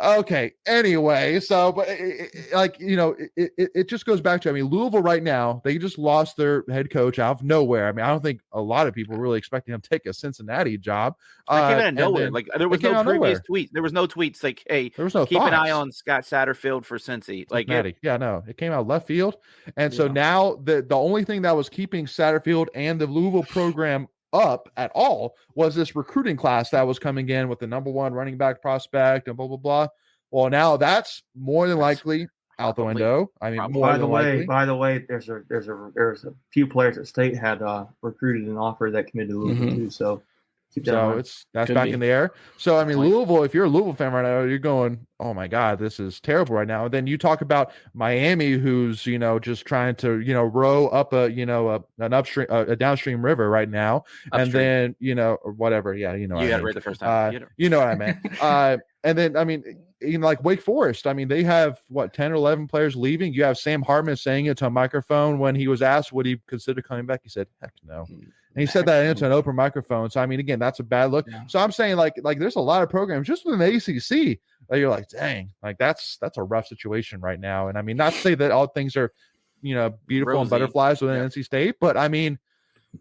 Speaker 1: okay, anyway, so, but it just goes back to, Louisville right now, they just lost their head coach out of nowhere. I don't think a lot of people were really expecting him to take a Cincinnati job.
Speaker 2: It came out of nowhere. Like there was no previous tweet. There was no tweets like, hey,
Speaker 1: there was no
Speaker 2: keep an eye on Scott Satterfield for Cincy. Like
Speaker 1: it came out left field. And so now the only thing that was keeping Satterfield and the Louisville program up at all was this recruiting class that was coming in with the number 1 running back prospect and blah blah blah. Well, now that's more than likely out the window. By
Speaker 4: the way, there's a few players at State had recruited and offered that committed to Louisville too. So
Speaker 1: that's back in the air. So Louisville, if you're a Louisville fan right now, you're going, oh my God, this is terrible right now. And then you talk about Miami, who's just trying to row up an upstream, a downstream river right now, upstream. And then or whatever. Yeah,
Speaker 2: you got it right the first time.
Speaker 1: You know what I meant. And then like Wake Forest, they have 10 or 11 players leaving. You have Sam Hartman saying it to a microphone when he was asked would he consider coming back. He said, heck no. And he said that into an open microphone. So again, that's a bad look. Yeah. So I'm saying like there's a lot of programs just within the ACC you're like, dang, like that's a rough situation right now. And I mean, not to say that all things are, beautiful and
Speaker 2: Rosy.
Speaker 1: butterflies within NC State, but I mean,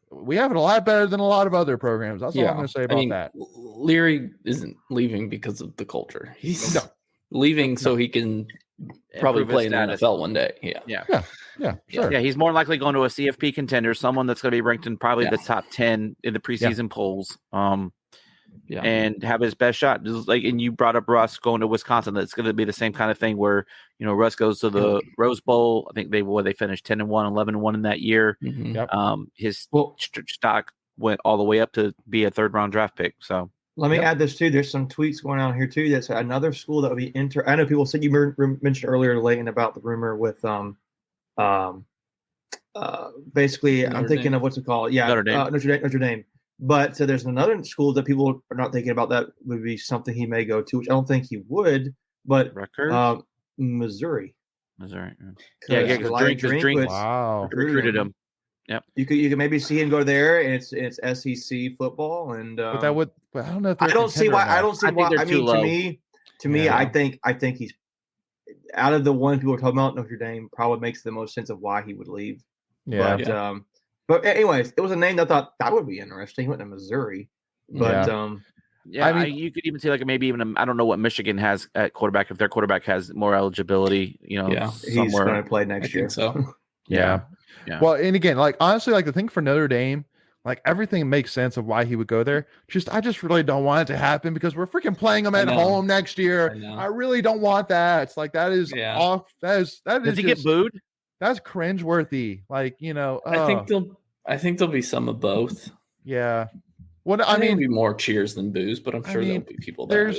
Speaker 1: we have it a lot better than a lot of other programs. That's all I'm going to say about that.
Speaker 3: Leary isn't leaving because of the culture. He's
Speaker 1: No.
Speaker 3: leaving so he can probably
Speaker 2: Improve
Speaker 3: play
Speaker 2: his
Speaker 3: in the
Speaker 2: status.
Speaker 3: NFL one day.
Speaker 1: Yeah, sure.
Speaker 2: Yeah, he's more likely going to a CFP contender, someone that's going to be ranked in probably the top 10 in the preseason polls. And have his best shot. Just like, and you brought up Russ going to Wisconsin. That's going to be the same kind of thing where, Russ goes to the Rose Bowl. I think they finished 10-1, 11-1 in that year.
Speaker 3: Mm-hmm.
Speaker 1: Yep.
Speaker 2: His stock went all the way up to be a 3rd round draft pick. So
Speaker 4: let me add this too. There's some tweets going on here too. That's another school that would be I know people said you mentioned earlier, Leighton, about the rumor with basically I'm thinking of what's it called? Yeah, Notre Dame. But so there's another school that people are not thinking about that would be something he may go to, which I don't think he would. But Missouri.
Speaker 2: Yeah, because Drink
Speaker 1: wow.
Speaker 2: recruited him. Yep.
Speaker 4: You could maybe see him go there, and it's SEC football, and
Speaker 1: but that would. But I don't know if
Speaker 4: I don't see why. I don't see why. I mean,
Speaker 2: low.
Speaker 4: to me, I think he's out of the ones people are talking about. Notre Dame probably makes the most sense of why he would leave.
Speaker 1: Yeah.
Speaker 4: But anyways, it was a name that I thought that would be interesting. He went to Missouri, but
Speaker 2: I mean, you could even see like maybe even I don't know what Michigan has at quarterback if their quarterback has more eligibility.
Speaker 4: he's going to play next year.
Speaker 3: So
Speaker 1: yeah. Well, and again, like honestly, like the thing for Notre Dame, like everything makes sense of why he would go there. I just really don't want it to happen because we're freaking playing them at home next year. I really don't want that. It's like that is off. That is.
Speaker 2: Does he get booed?
Speaker 1: That's cringeworthy. Like,
Speaker 3: I think there'll be some of both.
Speaker 1: Yeah. Well, I
Speaker 3: mean,
Speaker 1: mean,
Speaker 3: be more cheers than boos, but I'm sure there'll be people that boo.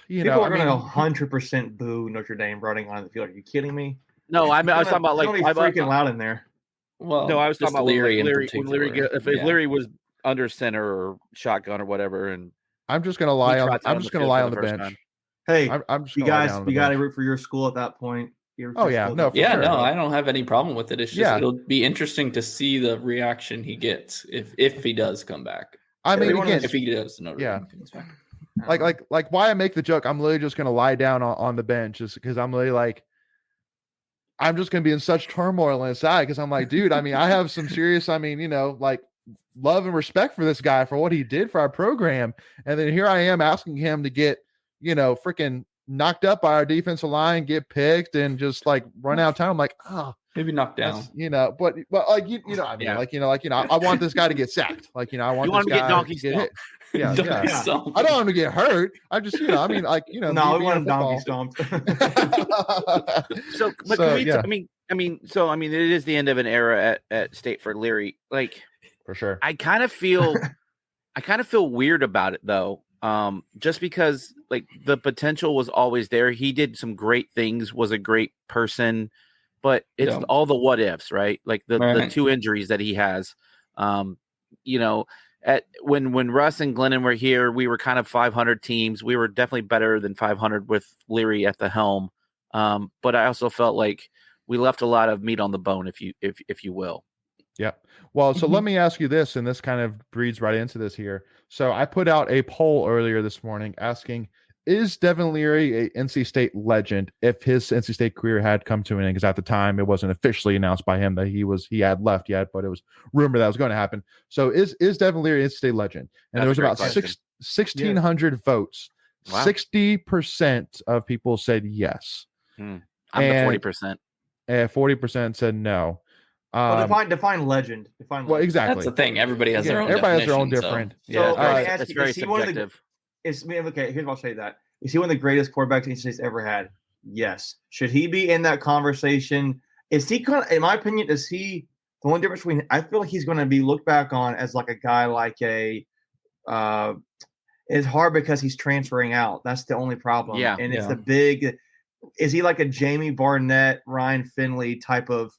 Speaker 4: People are going to 100% boo Notre Dame running on the field. Are you kidding me?
Speaker 2: No, I was talking about like
Speaker 4: freaking loud in there.
Speaker 3: Well,
Speaker 2: no, I was talking about
Speaker 3: Leary
Speaker 2: when Leary if Leary was under center or shotgun or whatever, and
Speaker 1: I'm just going to lie on. I'm just going to lie on the bench.
Speaker 4: Time. Hey,
Speaker 1: I'm just
Speaker 4: you guys got to root for your school at that point.
Speaker 1: Oh yeah, no,
Speaker 3: sure. No, I don't have any problem with it. It's just it'll be interesting to see the reaction he gets if he does come back.
Speaker 1: I mean, again,
Speaker 3: if he does, Notre Dame comes back.
Speaker 1: Like why I make the joke? I'm literally just gonna lie down on the bench just because I'm really like, I'm just gonna be in such turmoil inside because I'm like, dude. I mean, I have some serious. I mean, like love and respect for this guy for what he did for our program, and then here I am asking him to get freaking knocked up by our defensive line, get picked, and just like run out of time. I'm like,
Speaker 3: maybe knocked down.
Speaker 1: But like I mean, I want this guy to get sacked. Like I want this guy to get hit. Yeah. I don't want him to get hurt. I just
Speaker 4: No, we want him donkey stomped.
Speaker 2: It is the end of an era at State for Leary. Like
Speaker 1: for sure.
Speaker 2: I kind of feel weird about it though. Just because like the potential was always there. He did some great things, was a great person, but it's all the what ifs, right? Like the 2 injuries that he has. When Russ and Glennon were here, we were kind of 500 teams. We were definitely better than 500 with Leary at the helm. But I also felt like we left a lot of meat on the bone, if you will.
Speaker 1: Yeah. Well, so let me ask you this, and this kind of breeds right into this here. So I put out a poll earlier this morning asking, is Devin Leary a NC State legend if his NC State career had come to an end? Because at the time, it wasn't officially announced by him that he had left yet, but it was rumored that was going to happen. So is Devin Leary an NC State legend? And there was about 1,600 votes. Wow. 60% of people said yes.
Speaker 2: I'm the 40%.
Speaker 1: 40% said no.
Speaker 4: Define legend.
Speaker 1: Well, exactly.
Speaker 3: That's the thing. Everybody has their own.
Speaker 1: Everybody has their own different.
Speaker 2: It's very subjective.
Speaker 4: Okay, here's what I'll say that. Is he one of the greatest quarterbacks NC State's ever had? Yes. Should he be in that conversation? Is he kind of, in my opinion, the only difference between, I feel like he's going to be looked back on as like a guy like it's hard because he's transferring out. That's the only problem. Yeah. And it's the big, is he like a Jamie Barnett, Ryan Finley type of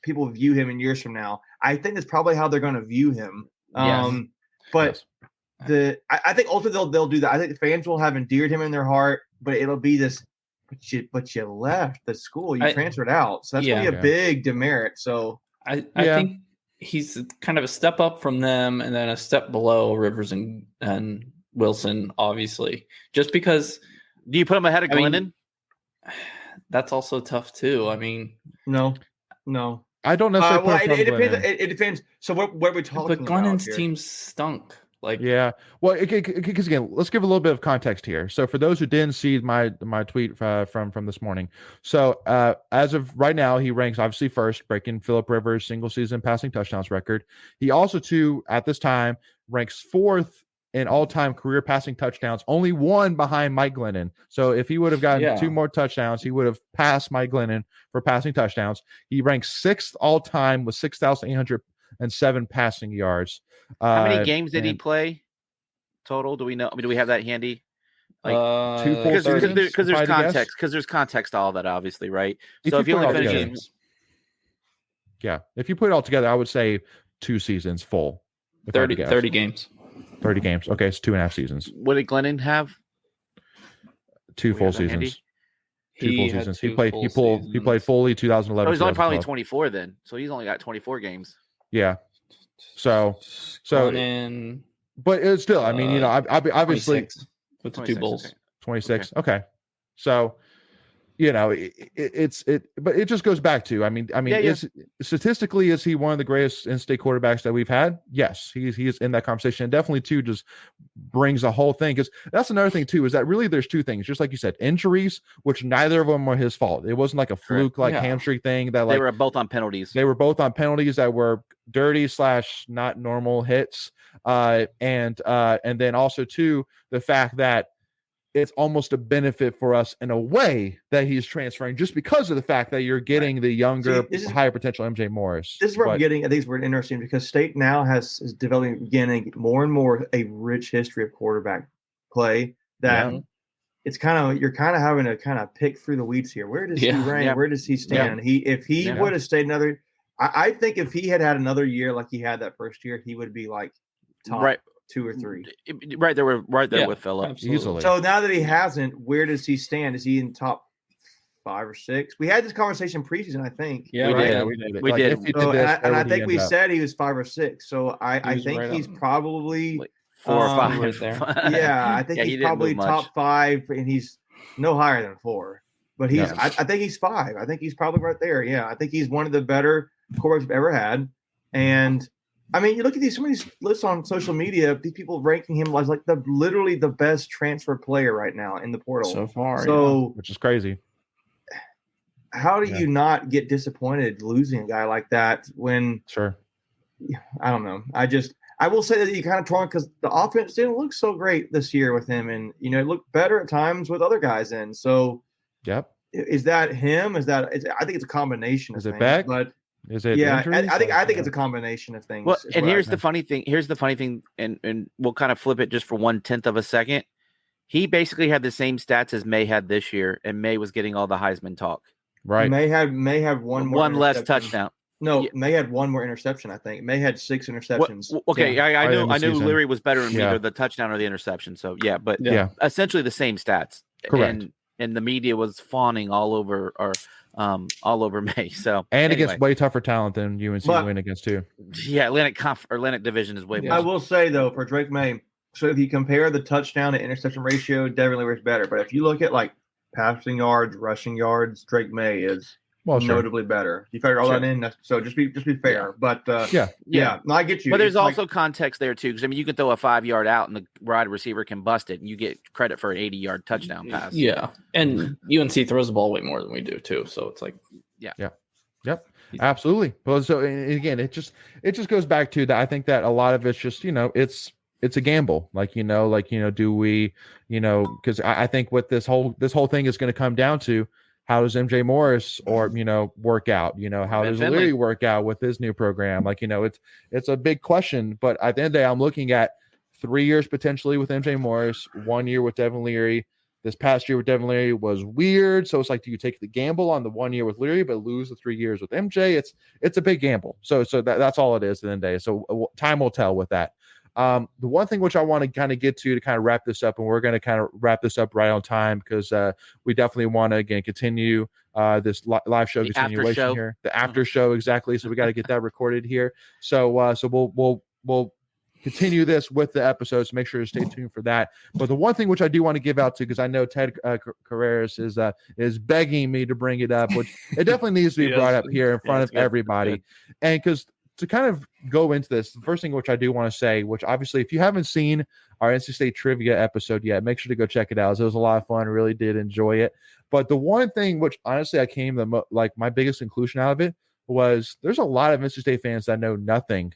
Speaker 4: people view him in years from now? I think that's probably how they're going to view him. But I think ultimately they'll do that. I think the fans will have endeared him in their heart, but it'll be this. But you left the school. You transferred out, so that's gonna be a big demerit. So
Speaker 3: I think he's kind of a step up from them, and then a step below Rivers and Wilson, obviously, just because
Speaker 2: Do you put him ahead of Glennon?
Speaker 3: That's also tough too. I mean,
Speaker 4: no.
Speaker 1: I don't necessarily.
Speaker 4: It depends. It depends. So what are we talking about?
Speaker 3: But Glennon's
Speaker 4: here?
Speaker 3: team stunk. Like,
Speaker 1: yeah. Well, because again, let's give a little bit of context here. So for those who didn't see my tweet from this morning, so as of right now, he ranks obviously first, breaking Phillip Rivers' single season passing touchdowns record. He also at this time ranks fourth in all-time career passing touchdowns, only one behind Mike Glennon. So if he would have gotten 2 more touchdowns, he would have passed Mike Glennon for passing touchdowns. He ranks sixth all-time with 6,807 passing yards.
Speaker 2: How many games did he play total? Do we know? I mean, do we have that handy?
Speaker 1: Like 2 full seasons?
Speaker 2: Because there's context. Because there's context to all that, obviously, right? So if you only finish,
Speaker 1: if you put it all together, I would say 2 seasons full.
Speaker 3: 30 games.
Speaker 1: 30 games. Okay, it's 2.5 seasons.
Speaker 2: What did Glennon have?
Speaker 1: 2 full seasons. 2 full seasons. He played fully 2011.
Speaker 2: So he's only probably 24 then. So he's only got 24 games.
Speaker 1: Yeah. So
Speaker 3: Glennon,
Speaker 1: but it's still, I mean, obviously
Speaker 3: 26 with the 2 bowls.
Speaker 1: 26. Okay. So, but it just goes back to, I mean, statistically, is he one of the greatest in-state quarterbacks that we've had? Yes, he is in that conversation. And definitely, too, just brings the whole thing. Because that's another thing, too, is that really there's 2 things. Just like you said, injuries, which neither of them were his fault. It wasn't like a fluke, hamstring thing. That
Speaker 2: they were both on penalties.
Speaker 1: They were both on penalties that were dirty / not normal hits. And then also, too, the fact that it's almost a benefit for us in a way that he's transferring, just because of the fact that you're getting the younger, higher potential MJ Morris.
Speaker 4: This is where I'm getting. I think it's interesting because State now is developing again more and more a rich history of quarterback play. That it's you're having to kind of pick through the weeds here. Where does he rank? Yeah. Where does he stand? If he would have stayed another, I think if he had another year like he had that first year, he would be like top 2 or 3.
Speaker 2: Right there, we're right there with Phillip
Speaker 1: easily.
Speaker 4: So now that he hasn't, where does he stand? Is he in top 5 or 6? We had this conversation preseason, I think.
Speaker 2: Yeah, we did.
Speaker 4: So, and I think we said he was 5 or 6. So I think he's probably
Speaker 2: like 4 or 5
Speaker 3: right there.
Speaker 4: Yeah, I think he's probably top 5, and he's no higher than 4. But he's, I think he's 5. I think he's probably right there. Yeah, I think he's one of the better quarterbacks we've ever had, and. I mean, you look at some of these lists on social media, these people ranking him as like literally the best transfer player right now in the portal
Speaker 3: so far.
Speaker 1: Which is crazy.
Speaker 4: How do you not get disappointed losing a guy like that when?
Speaker 1: Sure.
Speaker 4: I don't know. I will say that you kind of torn because the offense didn't look so great this year with him, and it looked better at times with other guys in. So, is that him? I think it's a combination.
Speaker 1: Is it back?
Speaker 4: But.
Speaker 1: Is it?
Speaker 4: Yeah, I think it's a combination of things.
Speaker 2: Well, and here's the funny thing, and we'll kind of flip it just for 1/10 of a second. He basically had the same stats as May had this year, and May was getting all the Heisman talk.
Speaker 1: Right.
Speaker 4: May have one
Speaker 2: less touchdown.
Speaker 4: No, May had 1 more interception. I think May had 6 interceptions.
Speaker 2: Well, okay, I knew Leary was better in either the touchdown or the interception. So but essentially the same stats.
Speaker 1: Correct.
Speaker 2: And the media was fawning all over May. So
Speaker 1: against way tougher talent than UNC win against too.
Speaker 2: Yeah, Atlantic Division is way more.
Speaker 4: I will say though, for Drake May, so if you compare the touchdown to interception ratio, Devin Leary's better. But if you look at like passing yards, rushing yards, Drake May is notably better. You factor all that in, so just be fair. But no, I get you.
Speaker 2: But there's also context there too, because I mean, you can throw a 5-yard out and the wide receiver can bust it, and you get credit for an 80-yard touchdown pass.
Speaker 3: Yeah, and UNC throws the ball way more than we do too. So it's like,
Speaker 1: yep, absolutely. Well, so again, it just goes back to that. I think that a lot of it's just it's a gamble. Do we because I think what this whole thing is going to come down to. How does MJ Morris work out? How does Leary work out with his new program? It's a big question. But at the end of the day, I'm looking at 3 years potentially with MJ Morris, 1 year with Devin Leary. This past year with Devin Leary was weird. So it's like, do you take the gamble on the 1 year with Leary, but lose the 3 years with MJ? It's a big gamble. So that's all it is at the end of the day. So time will tell with that. The one thing which I want to kind of get to kind of wrap this up, and we're going to kind of wrap this up right on time because we definitely want to again continue this live show continuation here, the after show exactly. So we got to get that recorded here. So we'll continue this with the episodes. Make sure to stay tuned for that. But the one thing which I do want to give out to, because I know Ted Carreras is begging me to bring it up, which it definitely needs to be brought up here in front of everybody. And because to kind of go into this, the first thing which I do want to say, which obviously if you haven't seen our NC State trivia episode yet, make sure to go check it out. It was a lot of fun. I really did enjoy it. But the one thing which honestly I came my biggest conclusion out of it was there's a lot of NC State fans that know nothing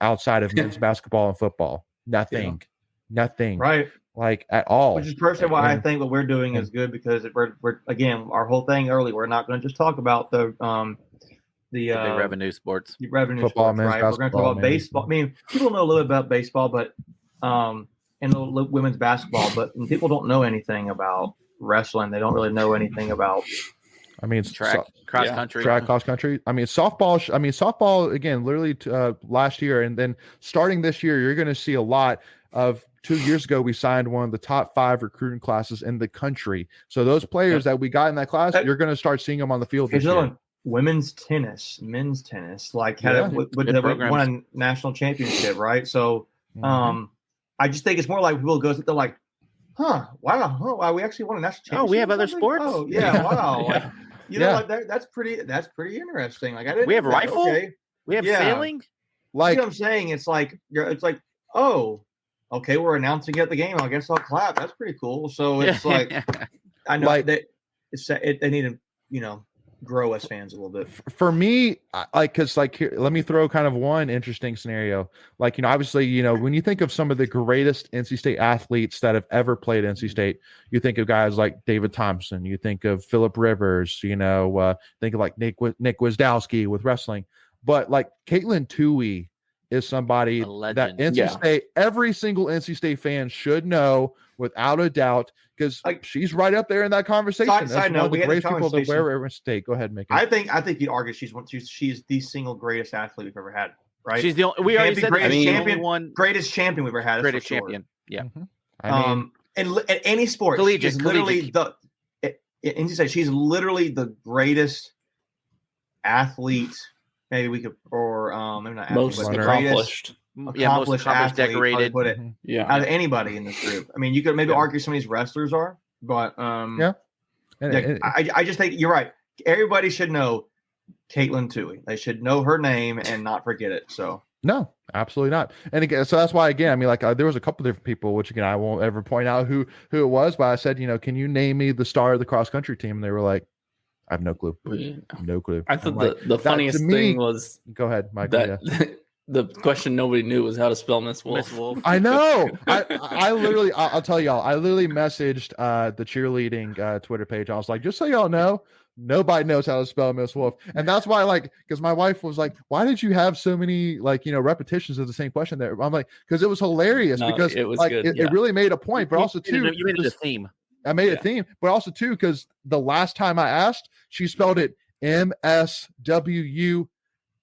Speaker 1: outside of men's basketball and football. Nothing.
Speaker 4: Right.
Speaker 1: Like at all.
Speaker 4: Which is personally why I think what we're doing is good, because we're again, our whole thing early, we're not going to just talk about the
Speaker 2: revenue sports,
Speaker 1: football,
Speaker 4: sports, right? We're going to talk about baseball. I mean, people know a little bit about baseball, but and women's basketball, but people don't know anything about wrestling. They don't really know anything about.
Speaker 1: I mean,
Speaker 2: cross country.
Speaker 1: Cross country. I mean, softball again, literally last year, and then starting this year, you're going to see a lot of. 2 years ago, we signed one of the top 5 recruiting classes in the country. So those players that we got in that class, you're going to start seeing them on the field this year.
Speaker 4: Women's tennis, men's tennis, won a national championship, right? So, I just think it's more like people go, they're like, wow, we actually won a national championship.
Speaker 2: Oh, we have other sports.
Speaker 4: Oh, yeah, wow. Like, know, like that's pretty interesting. Like I didn't.
Speaker 2: We have rifle.
Speaker 4: Okay.
Speaker 2: We have sailing.
Speaker 4: Like what I'm saying, it's like oh. Okay, we're announcing it at the game. I guess I'll clap. That's pretty cool. So it's like, I know that they need to, grow as fans a little bit.
Speaker 1: For me, because here, let me throw kind of one interesting scenario. Obviously, when you think of some of the greatest NC State athletes that have ever played NC State, you think of guys like David Thompson. You think of Phillip Rivers. Think of like Nick Wisdowski with wrestling. But like Caitlin Tuohy is somebody that NC State, every single NC State fan should know without a doubt, because she's right up there in that conversation. That's one of the greatest people that wear NC State. Go ahead, Mickey.
Speaker 4: I think you'd argue she's the single greatest athlete we've ever had. Right?
Speaker 2: She's the only. We already said
Speaker 4: greatest champion we've ever had.
Speaker 2: Greatest champion. Yeah.
Speaker 1: I mean,
Speaker 4: and at any sport, she's literally NC State. She's literally the greatest athlete. Maybe we could, or maybe not
Speaker 3: most accomplished.
Speaker 2: Most accomplished, decorated.
Speaker 4: Put it, out of anybody in this group. I mean, you could maybe argue some of these wrestlers are, but I just think you're right. Everybody should know Caitlin Tuohy. They should know her name and not forget it. So
Speaker 1: no, absolutely not. And again, so that's why I mean, there was a couple different people, which again I won't ever point out who it was, but I said, can you name me the star of the cross country team? And they were like, I have no clue. No clue.
Speaker 3: I thought the funniest thing was.
Speaker 1: Go ahead, Michael.
Speaker 3: The question nobody knew was how to spell Miss Wolf.
Speaker 1: I know. I literally, I'll tell y'all. I literally messaged the cheerleading Twitter page. I was like, just so y'all know, nobody knows how to spell Miss Wolf, and that's why, because my wife was like, "Why did you have so many repetitions of the same question?" There, I'm like, because it was hilarious. Because it was good. It really made a point, but also too,
Speaker 2: you made it a theme.
Speaker 1: I made a theme, but also too, because the last time I asked, she spelled it MSWULF,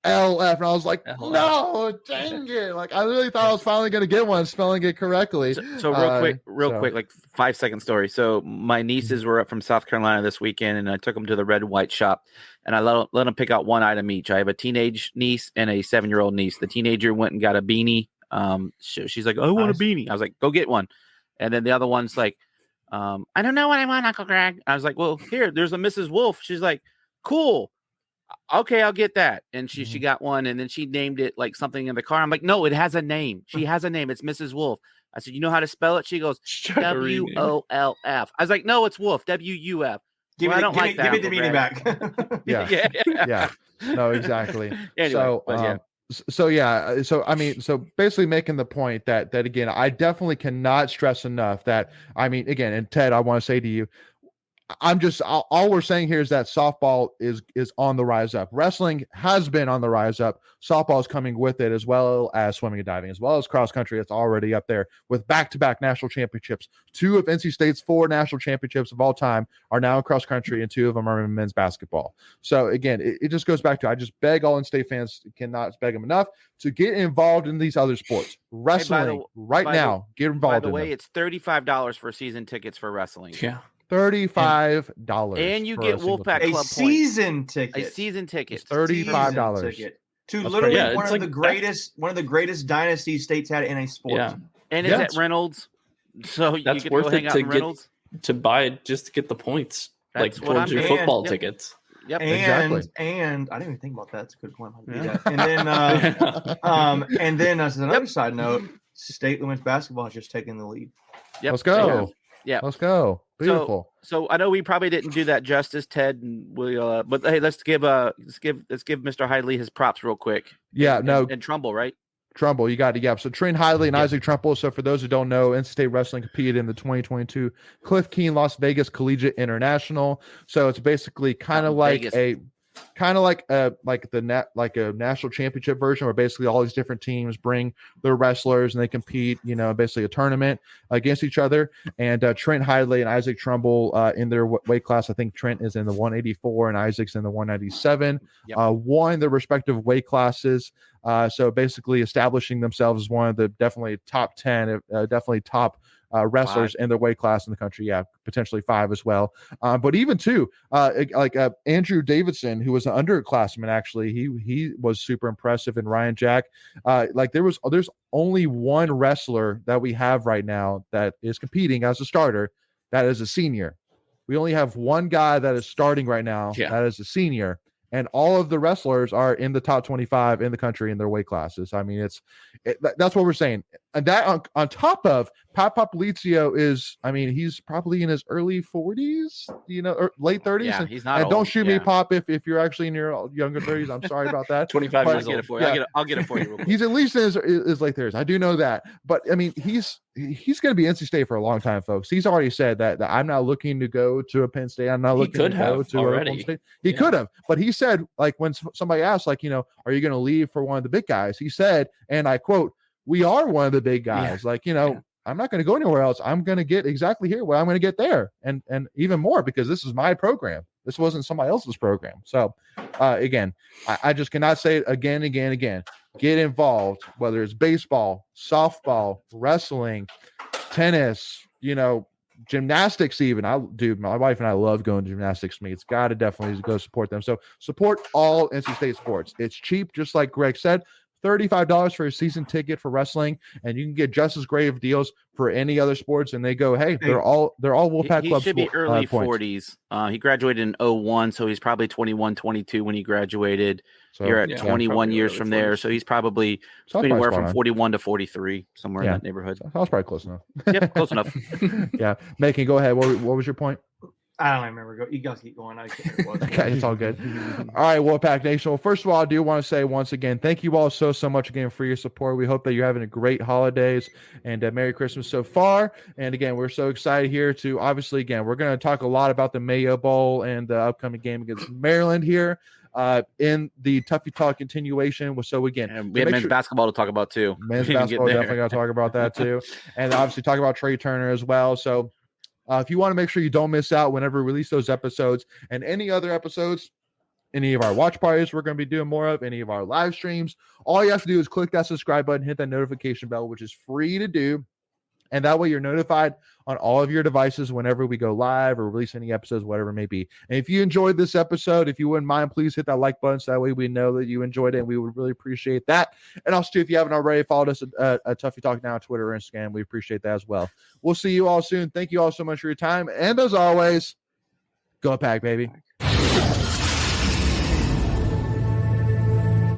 Speaker 1: and I was like, no, dang it! Like I really thought I was finally going to get one spelling it correctly.
Speaker 2: So real quick, like 5-second story. So my nieces were up from South Carolina this weekend, and I took them to the Red White shop, and I let them pick out one item each. I have a teenage niece and a 7-year-old niece. The teenager went and got a beanie. She's like, I want a beanie. I was like, go get one, and then the other one's like, I don't know what I want, Uncle Greg. I was like, well, here, there's a Mrs. Wolf. She's like, cool. Okay, I'll get that. And she got one, and then she named it like something in the car. I'm like, no, it has a name. She has a name. It's Mrs. Wolf. I said, you know how to spell it? She goes, WOLF. I was like, no, it's Wolf. WUF.
Speaker 4: Give me the meaning back.
Speaker 1: Yeah. No, exactly.
Speaker 2: Anyway,
Speaker 1: So I mean, so basically making the point that again, I definitely cannot stress enough that, I mean, again, and Ted, I want to say to you, all we're saying here is that softball is on the rise up. Wrestling has been on the rise up. Softball is coming with it, as well as swimming and diving, as well as cross country. It's already up there with back-to-back national championships. 2 of NC State's 4 national championships of all time are now in cross country, and 2 of them are in men's basketball. So again, it just goes back to, I just beg all NC State fans, cannot beg them enough, to get involved in these other sports. Wrestling get involved.
Speaker 2: By the way, it's $35 for season tickets for wrestling.
Speaker 3: Yeah.
Speaker 1: $35,
Speaker 2: and you get Wolfpack Club
Speaker 4: season ticket.
Speaker 2: A season ticket.
Speaker 1: $35.
Speaker 4: to
Speaker 1: That's
Speaker 4: literally
Speaker 3: crazy. Yeah,
Speaker 4: one
Speaker 3: it's
Speaker 4: of
Speaker 3: like
Speaker 4: the greatest dynasties states had in a sport.
Speaker 3: Yeah.
Speaker 2: And it's at Reynolds, so you
Speaker 3: That's
Speaker 2: get to
Speaker 3: worth
Speaker 2: go hang
Speaker 3: it
Speaker 2: out
Speaker 3: to
Speaker 2: in Reynolds.
Speaker 3: to buy it just to get the points,
Speaker 2: That's
Speaker 3: like
Speaker 2: what
Speaker 3: towards
Speaker 2: I'm
Speaker 3: your
Speaker 2: doing.
Speaker 3: football
Speaker 2: Yep.
Speaker 3: tickets.
Speaker 2: Yep.
Speaker 1: Exactly.
Speaker 4: And I didn't even think about that. That's a good point. How to do
Speaker 3: Yeah.
Speaker 4: that. And then as another side note, state women's basketball has just taken the lead.
Speaker 2: Yep.
Speaker 1: Let's go.
Speaker 2: Yeah.
Speaker 1: Let's go. Beautiful.
Speaker 2: So I know we probably didn't do that justice, Ted, and but hey, let's give Mr. Hidley his props real quick.
Speaker 1: Yeah,
Speaker 2: and Trumbull, right?
Speaker 1: Trumbull, you got it. Yeah. So Trent Hidley and Isaac Trumbull. So for those who don't know, NC State Wrestling competed in the 2022 Cliff Keen Las Vegas Collegiate International. So it's basically kind of like
Speaker 2: Vegas.
Speaker 1: a national championship version where basically all these different teams bring their wrestlers and they compete, basically a tournament against each other. And Trent Hidley and Isaac Trumbull in their weight class, I think Trent is in the 184 and Isaac's in the 197, won their respective weight classes. So basically establishing themselves as one of the definitely top 10, definitely top wrestlers in their weight class in the country. Yeah, potentially 5 as well. But even 2, Andrew Davidson, who was an underclassman, actually, he was super impressive. And Ryan Jack, there's only one wrestler that we have right now that is competing as a starter that is a senior. We only have one guy that is starting right now that is a senior. And all of the wrestlers are in the top 25 in the country in their weight classes. I mean, that's what we're saying. And that on top of Pat Popolizio he's probably in his early 40s, or late 30s.
Speaker 2: Yeah,
Speaker 1: and,
Speaker 2: he's not
Speaker 1: and
Speaker 2: old.
Speaker 1: don't shoot me, Pop, if you're actually in your younger 30s. I'm sorry about that.
Speaker 3: 25
Speaker 2: I'll
Speaker 3: years
Speaker 2: get
Speaker 3: old.
Speaker 2: it for you. I'll get it for you real quick.
Speaker 1: He's at least in his late 30s. I do know that. But I mean, he's going to be NC State for a long time, folks. He's already said that I'm not looking to go to a Penn State. I'm not looking to go to Oklahoma State. He could have, but he said, like, when somebody asked, like, are you going to leave for one of the big guys? He said, and I quote, "We are one of the big guys." I'm not going to go anywhere else. I'm going to get exactly here where I'm going to get there, and even more, because this is my program. This wasn't somebody else's program. So, again, I just cannot say it again. Get involved, whether it's baseball, softball, wrestling, tennis, gymnastics even. My wife and I love going to gymnastics meets. Got to definitely go support them. So support all NC State sports. It's cheap, just like Greg said. $35 for a season ticket for wrestling, and you can get just as great of deals for any other sports. And they go, hey, they're all Wolfpack Club.
Speaker 2: He should be early 40s. He graduated in 01, so he's probably 21, 22 when he graduated. So you're at 21 years from there, so he's probably anywhere from 41 to 43, somewhere in that neighborhood.
Speaker 1: I was probably close enough.
Speaker 2: Yep, close enough.
Speaker 1: Yeah, Macon, go ahead. What was your point?
Speaker 4: I don't remember. You guys keep going.
Speaker 1: Okay, it's all good. All right, Wolfpack Nation. Well, first of all, I do want to say once again, thank you all so much again for your support. We hope that you're having a great holidays and Merry Christmas so far. And again, we're so excited here to obviously, again, we're going to talk a lot about the Mayo Bowl and the upcoming game against Maryland here in the Tuffy Talk continuation. So again,
Speaker 2: and we have men's basketball to talk about too.
Speaker 1: Men's basketball, definitely got to talk about that too. And obviously talk about Trey Turner as well. So if you want to make sure you don't miss out whenever we release those episodes and any other episodes, any of our watch parties we're going to be doing more of, any of our live streams, all you have to do is click that subscribe button, hit that notification bell, which is free to do. And that way you're notified on all of your devices whenever we go live or release any episodes, whatever it may be. And if you enjoyed this episode, if you wouldn't mind, please hit that like button so that way we know that you enjoyed it, and we would really appreciate that. And also, too, if you haven't already followed us at Tuffy Talk Now on Twitter or Instagram, we appreciate that as well. We'll see you all soon. Thank you all so much for your time. And as always, go Pack, baby.